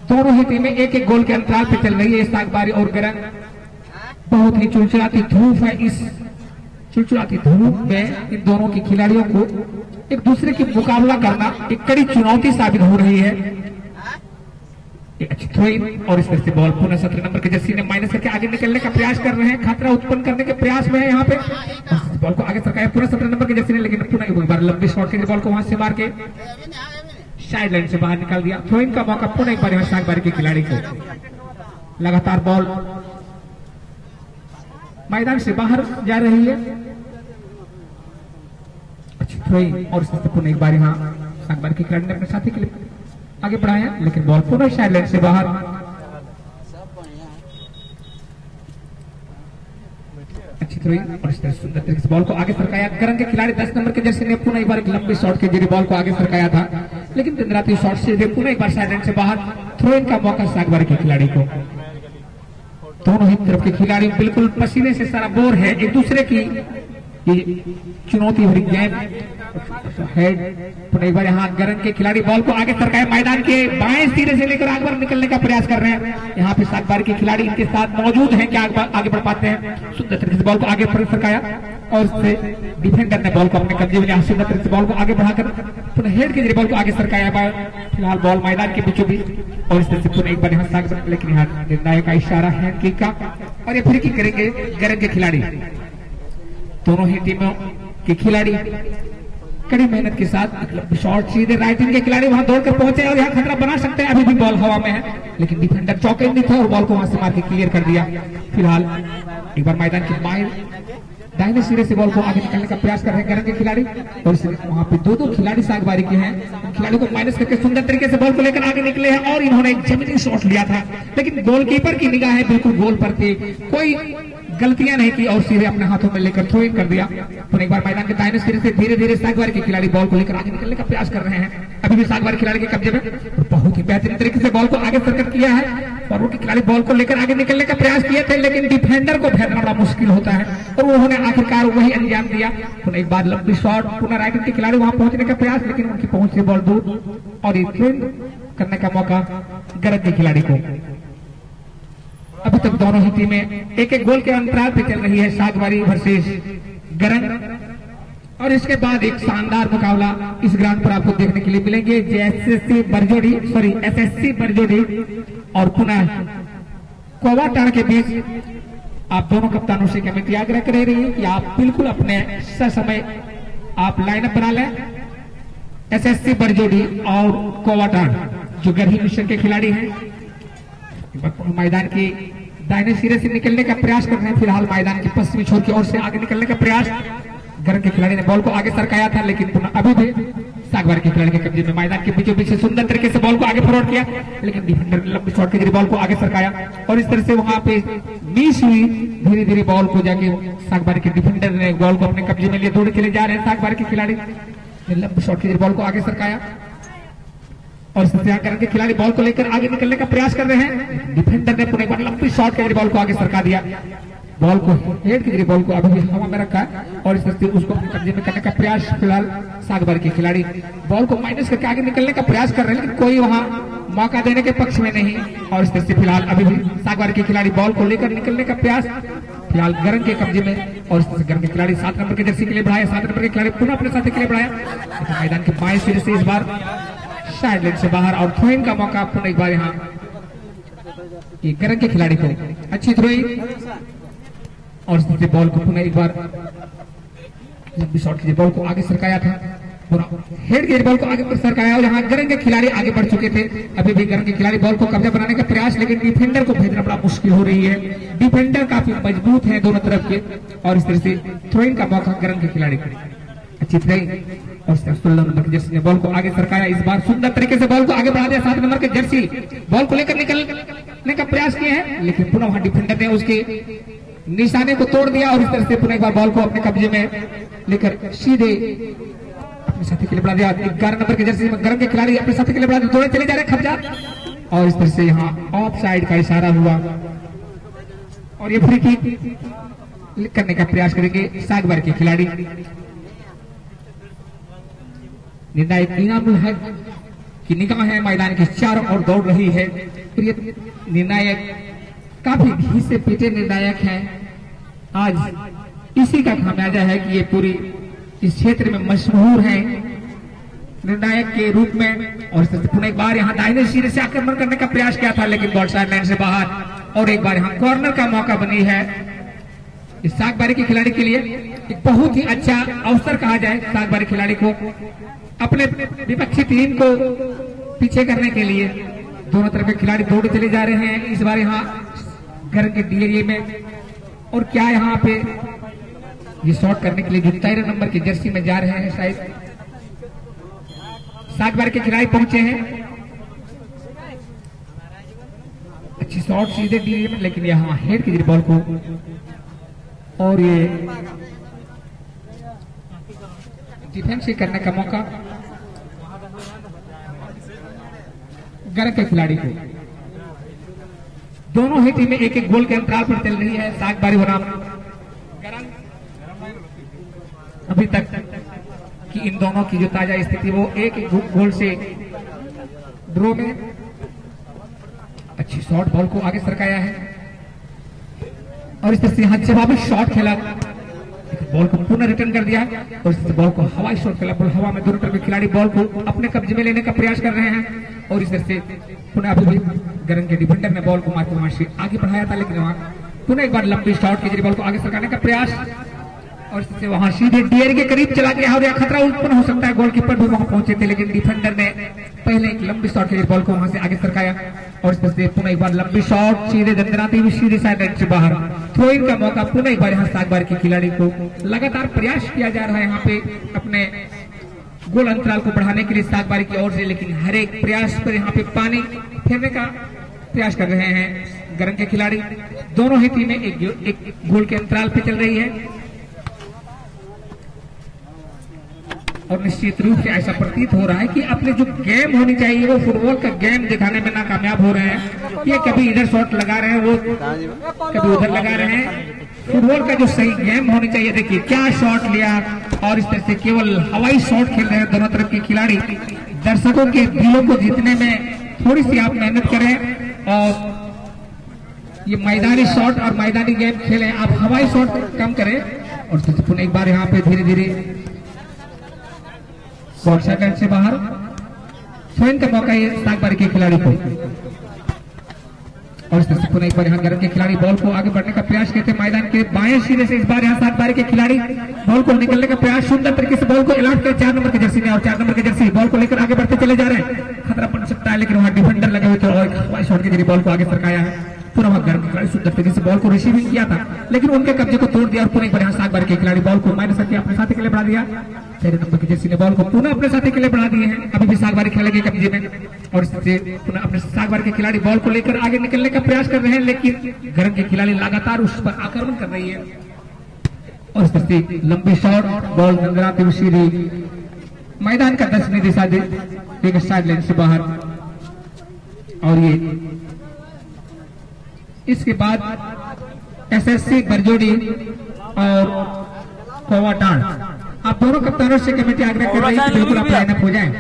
Speaker 4: दोनों ही टीमें एक एक गोल के अंतराल पे चल रही है। सागबारी और गरंग बहुत ही चिलचिलाती धूप है, इस चिलचिलाती धूप में इन दोनों के खिलाड़ियों को एक दूसरे की मुकाबला करना एक कड़ी चुनौती साबित हो रही है। अच्छी थ्रो इन और इस तरह से बॉल पुनः 17 नंबर के जर्सी ने माइनस करके आगे निकलने का प्रयास कर रहे हैं, खतरा उत्पन्न करने के प्रयास में है यहाँ पे। बॉल को आगे सरकाया पुनः 17 नंबर के जर्सी ने, लेकिन पुनः एक बार लंबी शॉट के बॉल को वहां से मार के साइड लाइन से बाहर निकाल दिया। थ्रो इन का मौका पुनः एक बार यहाँ सागबारी के खिलाड़ी को। लगातार बॉल मैदान से बाहर जा रही है, अच्छी थ्रो इन और इस तरह से पुनः एक बार यहाँ सागबारी के खिलाड़ी ने अपने साथी के लिए आगे बढ़ाया, लेकिन बॉल पुनः साइड लाइन से बाहर। अच्छी थ्रो इन और इस तरह सुंदर तरीके से बॉल को आगे सरकाया। गरंग के खिलाड़ी 10 नंबर के जर्सी ने पुनः एक बार एक लंबी शॉट के जरिए बॉल को आगे सरकाया था, लेकिन चंद्राती शॉट से पुनः एक बार साइड लाइन से बाहर। थ्रो इन का मौका सागबारी के खिलाड़ी को। दोनों ही तरफ के खिलाड़ी बिल्कुल पसीने से सराबोर है, एक दूसरे की चुनौती भरी गेम हेड। पुनः एक बार यहाँ गरंग के खिलाड़ी बॉल को आगे सरकाया, मैदान के बाएं सिरे से लेकर आगे निकलने का प्रयास कर रहे हैं। यहाँ पे सागबारी के खिलाड़ी इनके साथ मौजूद हैं, क्या आगे बढ़ पाते हैं। सुंदर तरीके से बॉल को आगे सरकाया और उससे डिफेंडर ने बॉल को अपने कब्जे में लिया। सुंदर तरीके से बॉल को आगे बढ़ाकर पुनः हेड के जरिए बॉल को आगे सरकाया। फिलहाल बॉल मैदान के बीचों बीच और इस तरह से पुनः एक बार यहाँ साग, लेकिन यहाँ निर्णायक का इशारा है किक का और ये फ्री किक करेंगे गरज के खिलाड़ी। दोनों ही टीमों के खिलाड़ी कड़ी मेहनत के साथ शॉट सीधे राइट विंग के खिलाड़ी वहां दौड़कर पहुंचे और यहाँ खतरा बना सकते हैं। अभी भी बॉल हवा में है लेकिन डिफेंडर चौकन्नी थे और बॉल को वहां से मार के क्लियर कर दिया। फिलहाल एक बार मैदान के बाहर दाहिने सिरे से बॉल को आगे निकालने का प्रयास कर रहे हैं गरज के खिलाड़ी और वहां पे दो खिलाड़ी सागबारी के हैं। खिलाड़ी को माइनस करके सुंदर तरीके से बॉल को लेकर आगे निकले हैं और इन्होंने एक जमीनी शॉट लिया था लेकिन गोलकीपर की निगाह है बिल्कुल गोल पर थी, कोई गलतियां नहीं की और सीधे अपने हाथों में लेकर थ्रो इन कर दिया। फिर एक बार मैदान के दाहिने सिरे से धीरे धीरे सागबारी के खिलाड़ी बॉल को लेकर आगे निकलने का प्रयास कर रहे हैं। अभी भी सागबारी खिलाड़ी के कब्जे में बहुत ही बेहतरीन तरीके से बॉल को आगे सर्कट किया है। फॉरवर्ड के खिलाड़ी बॉल को लेकर आगे निकलने का प्रयास किए थे लेकिन डिफेंडर को भेजना बड़ा मुश्किल होता है और उन्होंने आखिरकार वही अंजाम दिया। पुनः एक बार लंबी शॉट, पुनः राइट के खिलाड़ी वहां पहुंचने का प्रयास लेकिन उनकी पहुंच से बॉल दूर और एक करने का मौका गरज के खिलाड़ी को। अभी तक दोनों ही टीमें एक एक गोल के अंतराल पे चल रही है, सागबारी वर्सेस गरज। और इसके बाद एक शानदार मुकाबला इस ग्राउंड पर आपको देखने के लिए मिलेंगे। एसएससी बरजोड़ी और पुनः कोवाटाड़ के बीच आप दोनों कप्तानों से कमेटी आग्रह कर रही है कि आप बिल्कुल अपने समय आप लाइनअप बना लें। एसएससी बरजोड़ी और कोवाटाड़ जो गरही मिशन के खिलाड़ी हैं मैदान के दाहिने सिरे से निकलने का प्रयास कर रहे हैं। फिलहाल मैदान के पश्चिमी छोर की ओर से आगे निकलने का प्रयास गरज के खिलाड़ी ने बॉल को आगे सरकाया था लेकिन पुनः अभी भी सागबारी के खिलाड़ी के कब्जे में मैदान के बीचों बीच सुंदर तरीके से बॉल को आगे फॉरवर्ड किया लेकिन डिफेंडर ने लंबी शॉट के जरिए बॉल को आगे सरकाया और इस तरह से वहां पे मिस हुई। धीरे धीरे बॉल को जाके सागबारी के डिफेंडर ने बॉल को अपने कब्जे में लिए दौड़े चले जा रहे हैं। सागबारी के खिलाड़ी ने लंबी शॉट के जरिए बॉल को आगे सरकाया और इस तरह करके खिलाड़ी बॉल को लेकर आगे निकलने का प्रयास कर रहे हैं। डिफेंडर ने पुनः एक बार लंबी शॉट के जरिए बॉल को आगे सरका दिया। बॉल को हेड के जरिए बॉल को अभी भी हवा में रखा है और इस तरह से उसको अपने कब्जे में करने का प्रयास फिलहाल सागबारी के खिलाड़ी बॉल को माइनस करके आगे निकलने का प्रयास कर रहे हैं लेकिन कोई वहां मौका देने के पक्ष में नहीं और इस तरह से फिलहाल अभी भी सागबारी के खिलाड़ी बॉल को लेकर निकलने का प्रयास फिलहाल गरज के कब्जे में और इस तरह से गरज के खिलाड़ी 7 नंबर के जर्सी के लिए बढ़ाया। 7 नंबर के खिलाड़ी पुनः अपने साथी के लिए बढ़ाया लेकिन मैदान के बाएं सिरे से इस बार साइड लाइन से बाहर और थ्रोइंग का मौका पुनः एक बार यहाँ गरज के खिलाड़ी को अच्छी थ्रोइंग और इस तरह से बॉल को पुनः एक बार लंबी शॉट के बॉल को आगे सरकाया था हेड के बॉल को आगे सरकाया और यहाँ गरज के खिलाड़ी आगे बढ़ चुके थे। अभी भी गरज के खिलाड़ी बॉल को कब्जा बनाने का प्रयास लेकिन डिफेंडर को भेजना बड़ा मुश्किल हो रही है। डिफेंडर काफी मजबूत है दोनों तरफ के और इस तरह से थ्रोइंग का मौका गरज के खिलाड़ी को अच्छी थ्रोइंग और 16 नंबर की जर्सी ने बॉल को आगे सरकाया। इस बार सुंदर तरीके से बॉल को आगे बढ़ा दिया। 7 नंबर के जर्सी बॉल को लेकर निकलने का प्रयास किए हैं लेकिन पुनः वहां डिफेंडर ने उसके निशाने को तोड़ दिया और इस तरह से पुनः एक बार बॉल को अपने कब्जे में लेकर सीधे अपने साथी के लिए बढ़ा दिया। 11 नंबर के जर्सी में गरज के खिलाड़ी अपने साथी के लिए बढ़ा दिया, दौड़े चले जा रहे खब्जा और इस तरह से यहाँ ऑफ साइड का इशारा हुआ और ये फ्री किक करने का प्रयास करेंगे सागबारी के खिलाड़ी। निर्णायक इनामुल हक की निगाह है मैदान के चारों ओर दौड़ रही है। फिर ये निर्णायक काफी घी से पीटे निर्णायक हैं। आज इसी का खामियाजा है कि ये पूरी इस क्षेत्र में मशहूर हैं निर्णायक के रूप में। और पुनः एक बार यहाँ दाहिने सिरे से आक्रमण करने का प्रयास किया था लेकिन बॉल साइड लाइन से बाहर और एक बार यहाँ कॉर्नर का मौका बनी है इस सागबारी के खिलाड़ी के लिए। एक बहुत ही अच्छा अवसर कहा जाए सागबारी खिलाड़ी को अपने विपक्षी टीम को पीछे करने के लिए। दोनों तरफ के खिलाड़ी दौड़ चले जा रहे हैं इस बार यहाँ गरज के डी एरिया में और क्या यहाँ पे ये शॉट करने के लिए जो 13 नंबर की जर्सी में जा रहे हैं शायद सागबारी के खिलाड़ी पहुंचे हैं। अच्छी शॉट सीधे डी एरिया में लेकिन यहाँ हेड की बॉल को और ये डिफेंस करने का मौका गरज के खिलाड़ी को। दोनों ही टीमें एक एक गोल के अंतराल पर चल रही है। सागबारी बनाम गरज अभी तक कि इन दोनों की जो ताजा स्थिति वो एक एक गोल से ड्रॉ में। अच्छी शॉट बॉल को आगे सरकाया है और इस तरह से यहाँ जवाबी शॉट खेला बॉल को पुनः रिटर्न कर दिया और इस बॉल को हवाई शॉट खेला। बॉल हवा में, दोनों तरफ के खिलाड़ी बॉल को अपने कब्जे में लेने का प्रयास कर रहे हैं और इस तरह से पुनः अभी गरंग के डिफेंडर ने बॉल को मारते वहां से आगे बढ़ाया था, लेकिन वहां पुनः एक बार लंबी शॉट के जरिए बॉल को आगे सरकाने का प्रयास और इससे वहां सीधे डियर के करीब चला गया और यह खतरा उत्पन्न हो सकता है। गोलकीपर भी वहां पहुंचे थे, लेकिन डिफेंडर ने पहले एक लंबी शॉट के जरिए बॉल को वहां से आगे सरकाया और इस तरह से पुनः एक बार लंबी शॉट सीधे दंदनाती हुई सीधे साइड लाइन से बाहर। थ्रो इन का मौका पुनः एक बार यहाँ सागबार के खिलाड़ी को लगातार प्रयास किया जा रहा है यहाँ पे अपने गोल अंतराल को बढ़ाने के लिए सागबारी की ओर से, लेकिन हर एक प्रयास पर यहाँ पे पानी फेरने का प्रयास कर रहे हैं गरंग के खिलाड़ी। दोनों ही टीमें एक गोल के अंतराल पे चल रही है और निश्चित रूप से ऐसा प्रतीत हो रहा है कि अपने जो गेम होनी चाहिए वो फुटबॉल का गेम दिखाने में नाकामयाब हो रहे हैं। ये कभी इधर शॉट लगा रहे हैं, वो कभी उधर लगा रहे हैं। फुटबॉल का जो सही गेम होनी चाहिए, देखिए क्या शॉट लिया और इस तरह से केवल हवाई शॉट खेल रहे हैं दोनों तरफ के खिलाड़ी। दर्शकों के दिलों को जीतने में थोड़ी सी आप मेहनत करें और ये मैदानी शॉट और मैदानी गेम खेलें, आप हवाई शॉट कम करें। और पुनः एक बार यहाँ पे धीरे धीरे बॉल साइड से बाहर, स्वयं का मौका है सागबारी के खिलाड़ी को और इस तरह से पुनः एक बार यहाँ गरंग के खिलाड़ी बॉल को आगे बढ़ने का प्रयास करते हैं मैदान के बाएं सिरे से। इस बार यहाँ सागबारी के खिलाड़ी बॉल को निकलने का प्रयास सुंदर तरीके से बॉल को अलॉट कर 4 नंबर की जर्सी में और 4 नंबर की जर्सी बॉल को लेकर आगे बढ़ते चले जा रहे हैं। खतरा बन सकता है, लेकिन वहां डिफेंडर लगे हुए थे और हवाई शॉट के जरिए बॉल को आगे सरकाया है। पूरा वहां गरंग के खिलाड़ी सुंदर तरीके से बॉल को रिसीविंग किया था, लेकिन उनके कब्जे को तोड़ दिया और पुनः एक बार यहाँ सागबारी के खिलाड़ी बॉल को माइनस करके अपने साथी के लिए बढ़ा दिया। 4 नंबर की जर्सी ने बॉल को पुनः अपने साथी के लिए बढ़ा दिए हैं। अभी भी सागबारी खेलेंगे कब्जे में और इससे पुनः अपने सागबारी के खिलाड़ी बॉल को लेकर आगे निकलने का प्रयास कर रहे हैं, लेकिन गरंग के खिलाड़ी लगातार उस पर आक्रमण कर रही है और इस तरह से लंबी शॉट बॉल नंदराती हुई सीधी मैदान का 10वीं दिशा एक साइड लाइन से बाहर। और ये इसके बाद एसएससी बरजोड़ी और कोवाटाड़, आप दोनों कप्तानों से कमेटी आग्रह कर रही है कि बिल्कुल आप लाइनअप हो जाएं।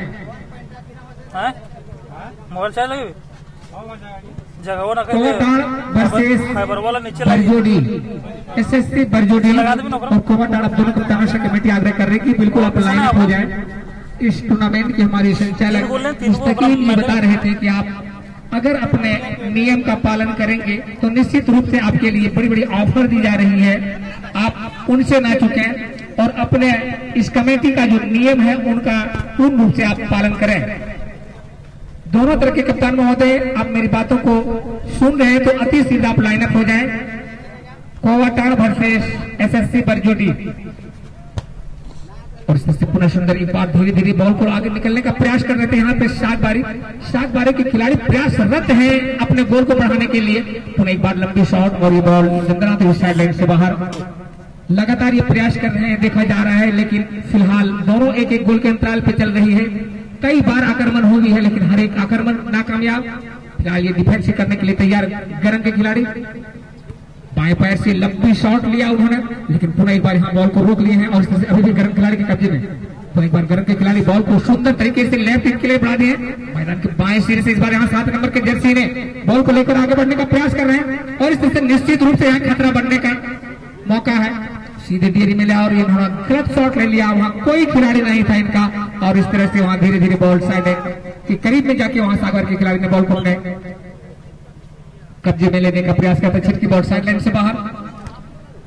Speaker 4: कोवाटाड़ वर्सेस बरजोड़ी, एसएससी बरजोड़ी और कोवाटाड़, आप दोनों कप्तानों से कमेटी आग्रह कर रही है कि बिल्कुल आप लाइनअप हो जाएं। इस टूर्नामेंट के हमारे संचालक मुस्तकीम जी बता रहे थे कि आप अगर अपने नियम का पालन करेंगे तो निश्चित रूप से आपके लिए बड़ी बड़ी ऑफर दी जा रही है, आप उनसे ना चुकें और अपने इस कमेटी का जो नियम है उनका पूर्ण रूप से आप पालन करें। दोनों तरह के कप्तान महोदय, आप मेरी बातों को सुन रहे हैं तो अति सीधा आप लाइनअप हो जाएं। कोवाटाड़ वर्सेस एसएससी बरजोड़ी और इससे पुनः सुंदर एक बार धीरे धीरे बॉल को आगे निकलने का प्रयास कर रहे थे यहाँ पे सागबारी के खिलाड़ी प्रयासरत हैं अपने गोल को बढ़ाने के लिए। पुनः एक बार लंबी शॉट और ये बॉल दंदनाते हुए साइड लाइन से बाहर। लगातार ये प्रयास कर रहे हैं, देखा जा रहा है, लेकिन फिलहाल दोनों एक एक गोल के अंतराल पे चल रही है। कई बार आक्रमण हो गई है, लेकिन हर एक आक्रमण नाकामयाब। फिलहाल ये डिफेंस करने के लिए तैयार गरंग के खिलाड़ी। बाएं पैर से लंबी शॉट लिया उन्होंने, लेकिन पुनः एक बार यहाँ बॉल को रोक लिए हैं और अभी भी गरंग खिलाड़ी के कब्जे में। तो एक बार गरंग के खिलाड़ी बॉल को सुंदर तरीके से लेफ्ट हिट के लिए बढ़ा दिए मैदान के बाएं सिरे से। इस बार यहाँ 7 नंबर के जर्सी ने बॉल को लेकर आगे बढ़ने का प्रयास कर रहे हैं और इस तरह से निश्चित रूप से यहाँ खतरा बनने का मौका है। सीधे डेरी में लिया और इन्होंने गलत शॉट ले लिया, वहां कोई खिलाड़ी नहीं था इनका और इस तरह से वहां धीरे धीरे बॉल साइड के करीब में जाके वहां सागर के खिलाड़ी ने बॉल को अपने कब्जे में लेने का प्रयास करता, छिटकी बॉल साइड लाइन से बाहर।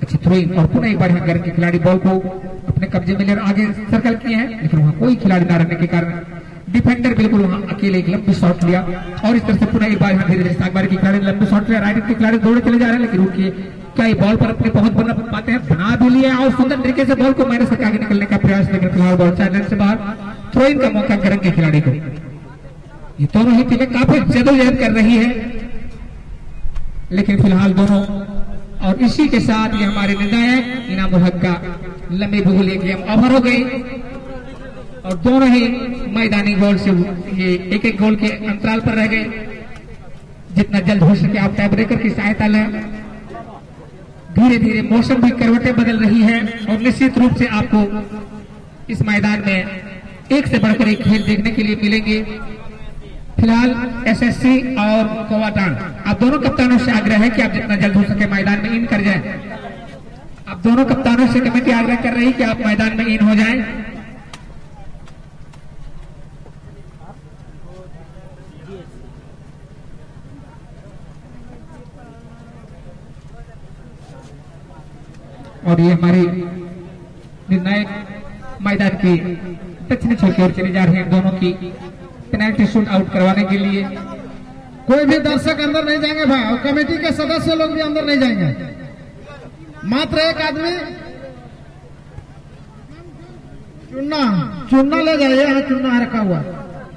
Speaker 4: अच्छी थ्रोइंग और पुनः एक बार यहाँ गरंग के खिलाड़ी बॉल को अपने कब्जे में लेकर आगे सर्कल किए हैं, लेकिन वहां कोई खिलाड़ी न रहने के कारण डिफेंडर बिल्कुल वहां अकेले एक लंबी शॉट लिया और इस तरह से पुनः एक बार यहाँ धीरे धीरे सागबारी के खिलाड़ी लंबी शॉट लिया। राइट के खिलाड़ी दौड़े चले जा रहे हैं, लेकिन रुकिए, क्या ये बॉल पर अपनी पहुंच बना पाते हैं? बना भी लिया और सुंदर तरीके से बॉल को मैंने से आगे निकलने का प्रयास, लेकिन फिलहाल बॉल साइड लाइन से बाहर। थ्रोइंग का मौका गरंग के खिलाड़ी को। ये दोनों ही टीमें काफी जदोजहद कर रही है, लेकिन फिलहाल दोनों और इसी के साथ ये हमारे निर्णायक इनामुल हक का लंबी भूगोल गेम ओवर हो गई और दोनों ही मैदानी गोल से ये एक एक गोल के अंतराल पर रह गए। जितना जल्द हो सके आप टाई ब्रेकर की सहायता लें। धीरे धीरे मौसम भी करवटें बदल रही है और निश्चित रूप से आपको इस मैदान में एक से बढ़कर एक खेल देखने के लिए मिलेंगे। फिलहाल एसएससी और कोवाटाड़, आप दोनों कप्तानों से आग्रह है कि आप जितना जल्द हो सके मैदान में इन कर जाएं। आप दोनों कप्तानों से कमेटी आग्रह कर रही कि आप मैदान में इन हो जाएं। और ये हमारी निर्णायक मैदान की दक्षिणी छोर की ओर चली जा रही है। दोनों की पेनल्टी शूट आउट करवाने के लिए
Speaker 2: कोई भी दर्शक अंदर नहीं जाएंगे भाई, और कमेटी के सदस्य लोग भी अंदर नहीं जाएंगे। मात्र एक आदमी चुनना ले जाइए। यहाँ चुनना रखा हुआ,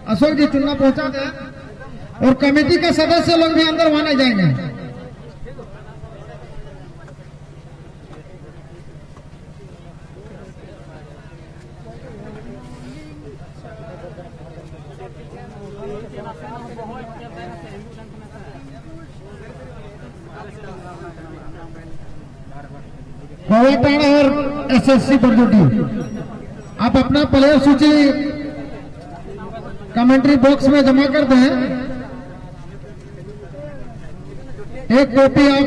Speaker 2: अशोक जी चुनना पहुंचा दे। और कमेटी के सदस्य लोग भी अंदर वहां नहीं जाएंगे। कोवाटाड़ा और एसएससी बरजोटी, आप अपना प्लेयर सूची कमेंट्री बॉक्स में जमा कर दें। एक कॉपी आप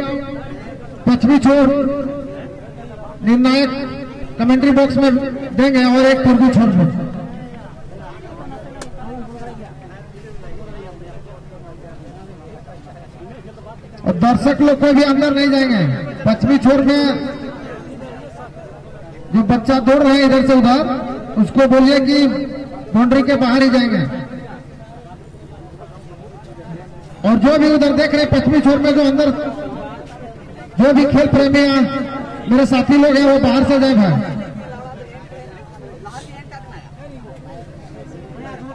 Speaker 2: पश्चिमी छोर निर्णायक कमेंट्री बॉक्स में देंगे और एक पूर्वी छोर में। और दर्शक लोग कोई भी अंदर नहीं जाएंगे। पश्चिमी छोर में जो बच्चा दौड़ रहे हैं इधर से उधर, उसको बोलिए कि बाउंड्री के बाहर ही जाएंगे। और जो भी उधर देख रहे हैं पश्चिमी छोर में, जो अंदर जो भी खेल प्रेमी मेरे साथी लोग हैं, वो बाहर से जाए।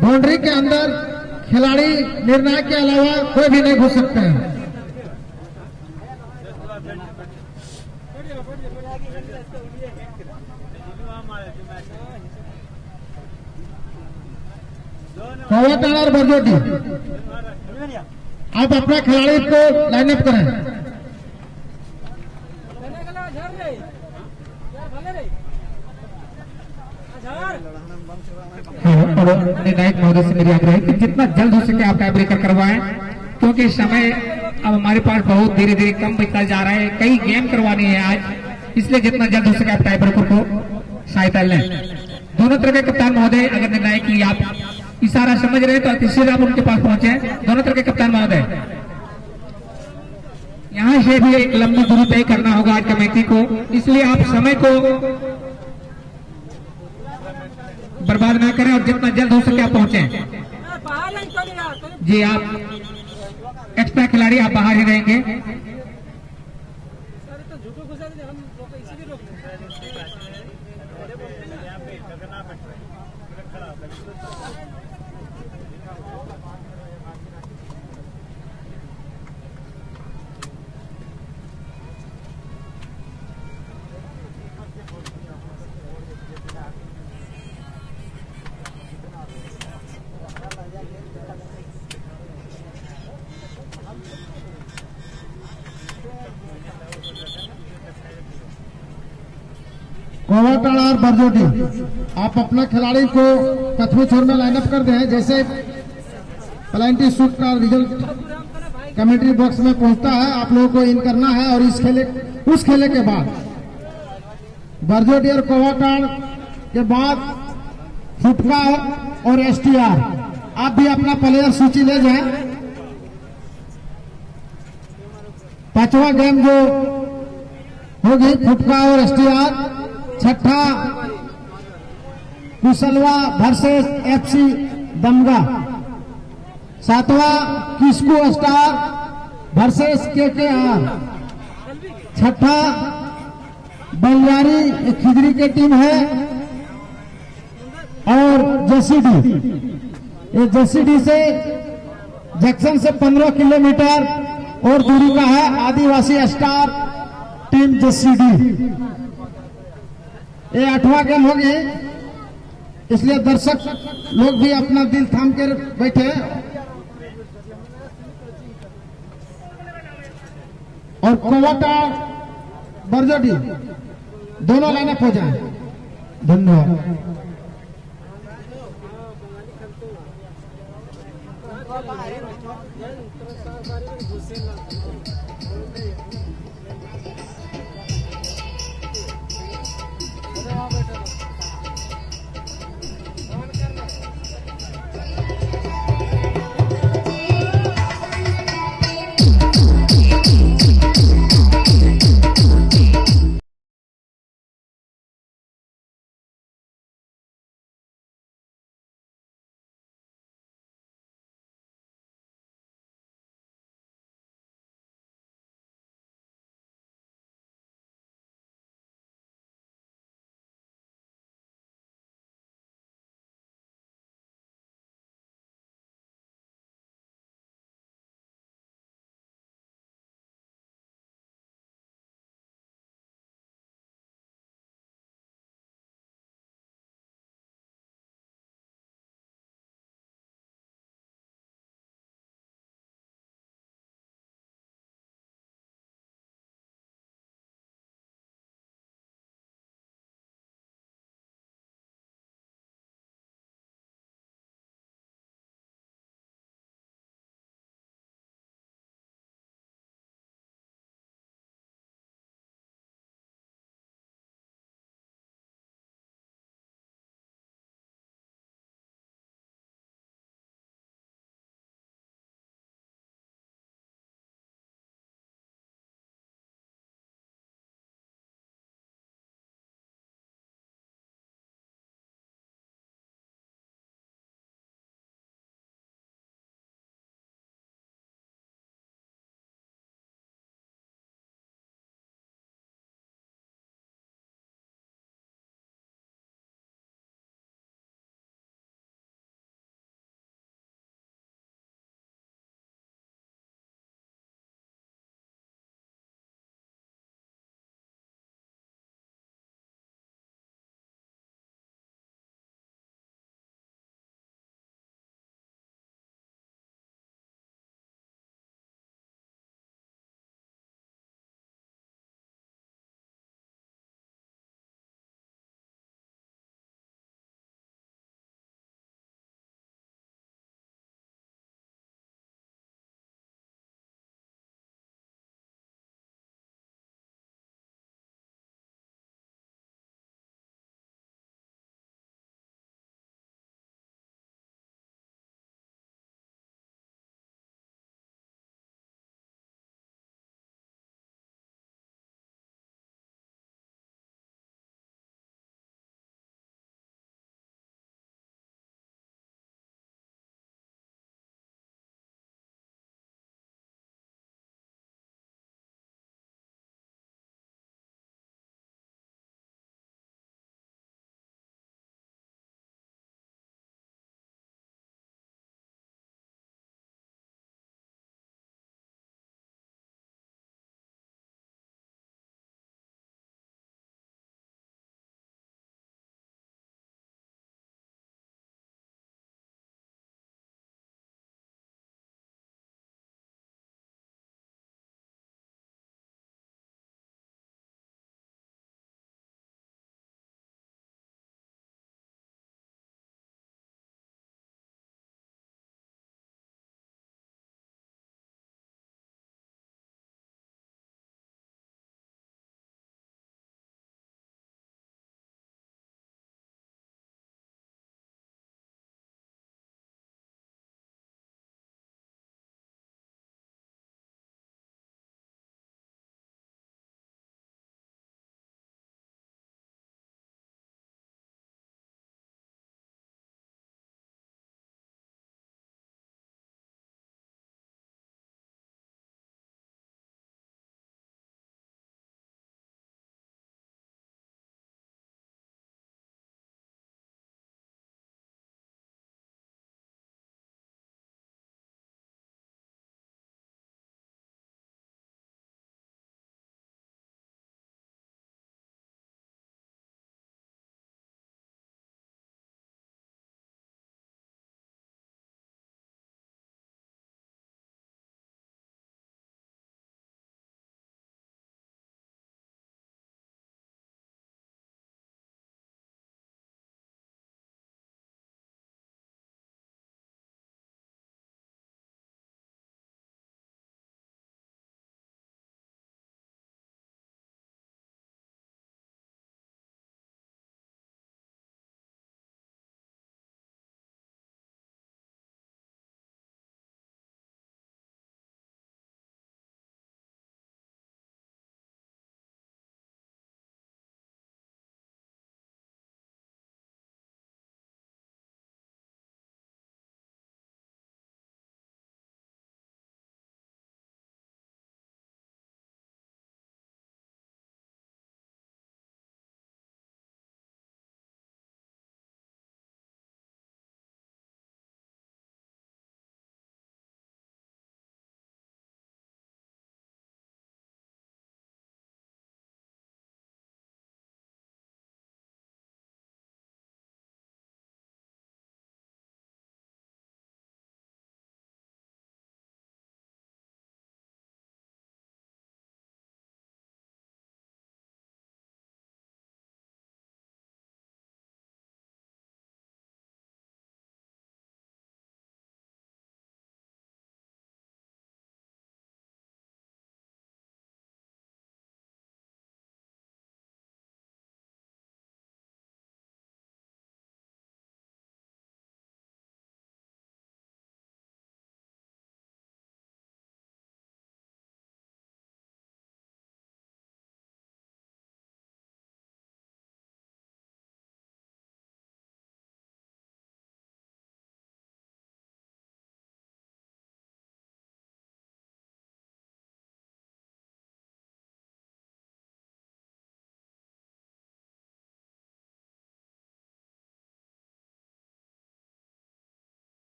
Speaker 2: बाउंड्री के अंदर खिलाड़ी निर्णायक के अलावा कोई भी नहीं घुस सकते हैं। कोवाटाड़ा और बरजोटी, आप अपना खिलाड़ी को लाइनअप करें।
Speaker 4: और निर्णायक महोदय से मेरी आग्रह है कि जितना जल्द हो सके आप टाई ब्रेकर करवाएं, क्योंकि समय अब हमारे पास बहुत धीरे धीरे कम बीतता जा रहा है। कई गेम करवानी है आज, इसलिए जितना जल्द हो सके आप टाई ब्रेकर को सहायता लें। दोनों तरह के कप्तान महोदय, अगर निर्णायक की आप इशारा समझ रहे हैं तो अतिशीघ्र आप उनके पास पहुंचे। दोनों तरह के कप्तान महोदय, यहाँ से भी एक लंबी दूरी तय करना होगा आज कमेटी को, इसलिए आप समय को बर्बाद ना करें और जितना जल्द हो सके आप पहुंचे। जी, आप एक्स्ट्रा खिलाड़ी आप बाहर ही रहेंगे।
Speaker 2: कोवाटाड़ा और बरजोटी, आप अपना खिलाड़ी को पश्चिमी छोर में लाइनअप कर दें। जैसे पेनल्टी शूट का रिजल्ट कमेंट्री बॉक्स में पहुंचता है, आप लोगों को इन करना है। और उस खेले के बाद बरजोटी और कोवाटाड़ के बाद फुटका और एसटीआर, आप भी अपना प्लेयर सूची ले जाएं। पांचवा गेम जो होगी फुटका और एसटीआर, छठा कुशलवा वर्सेस एफसी दमगा, सातवां किस्कू स्टार वर्सेस केकेआर, छठा बलियारी खिजरी की टीम है और जेसीडी, ये जेसीडी से जंक्शन से 15 किलोमीटर और दूरी का है आदिवासी स्टार टीम जेसीडी। ये 8वां गेम होगी, इसलिए दर्शक लोग भी अपना दिल थाम कर बैठे और कोवाटाड़ बरजोटी दोनों लाइनअप हो जाए। धन्यवाद।